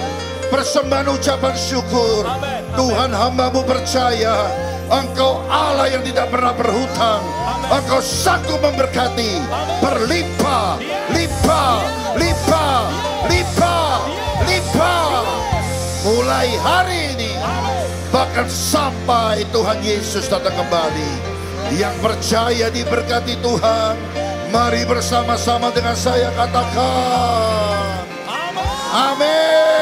persembahan ucapan syukur. Tuhan, hambamu percaya Engkau Allah yang tidak pernah berhutang. Engkau sanggup memberkati berlimpah, limpah, limpah, limpah, limpah. Mulai hari ini bahkan sampai Tuhan Yesus datang kembali. Yang percaya diberkati Tuhan, mari bersama-sama dengan saya katakan amin.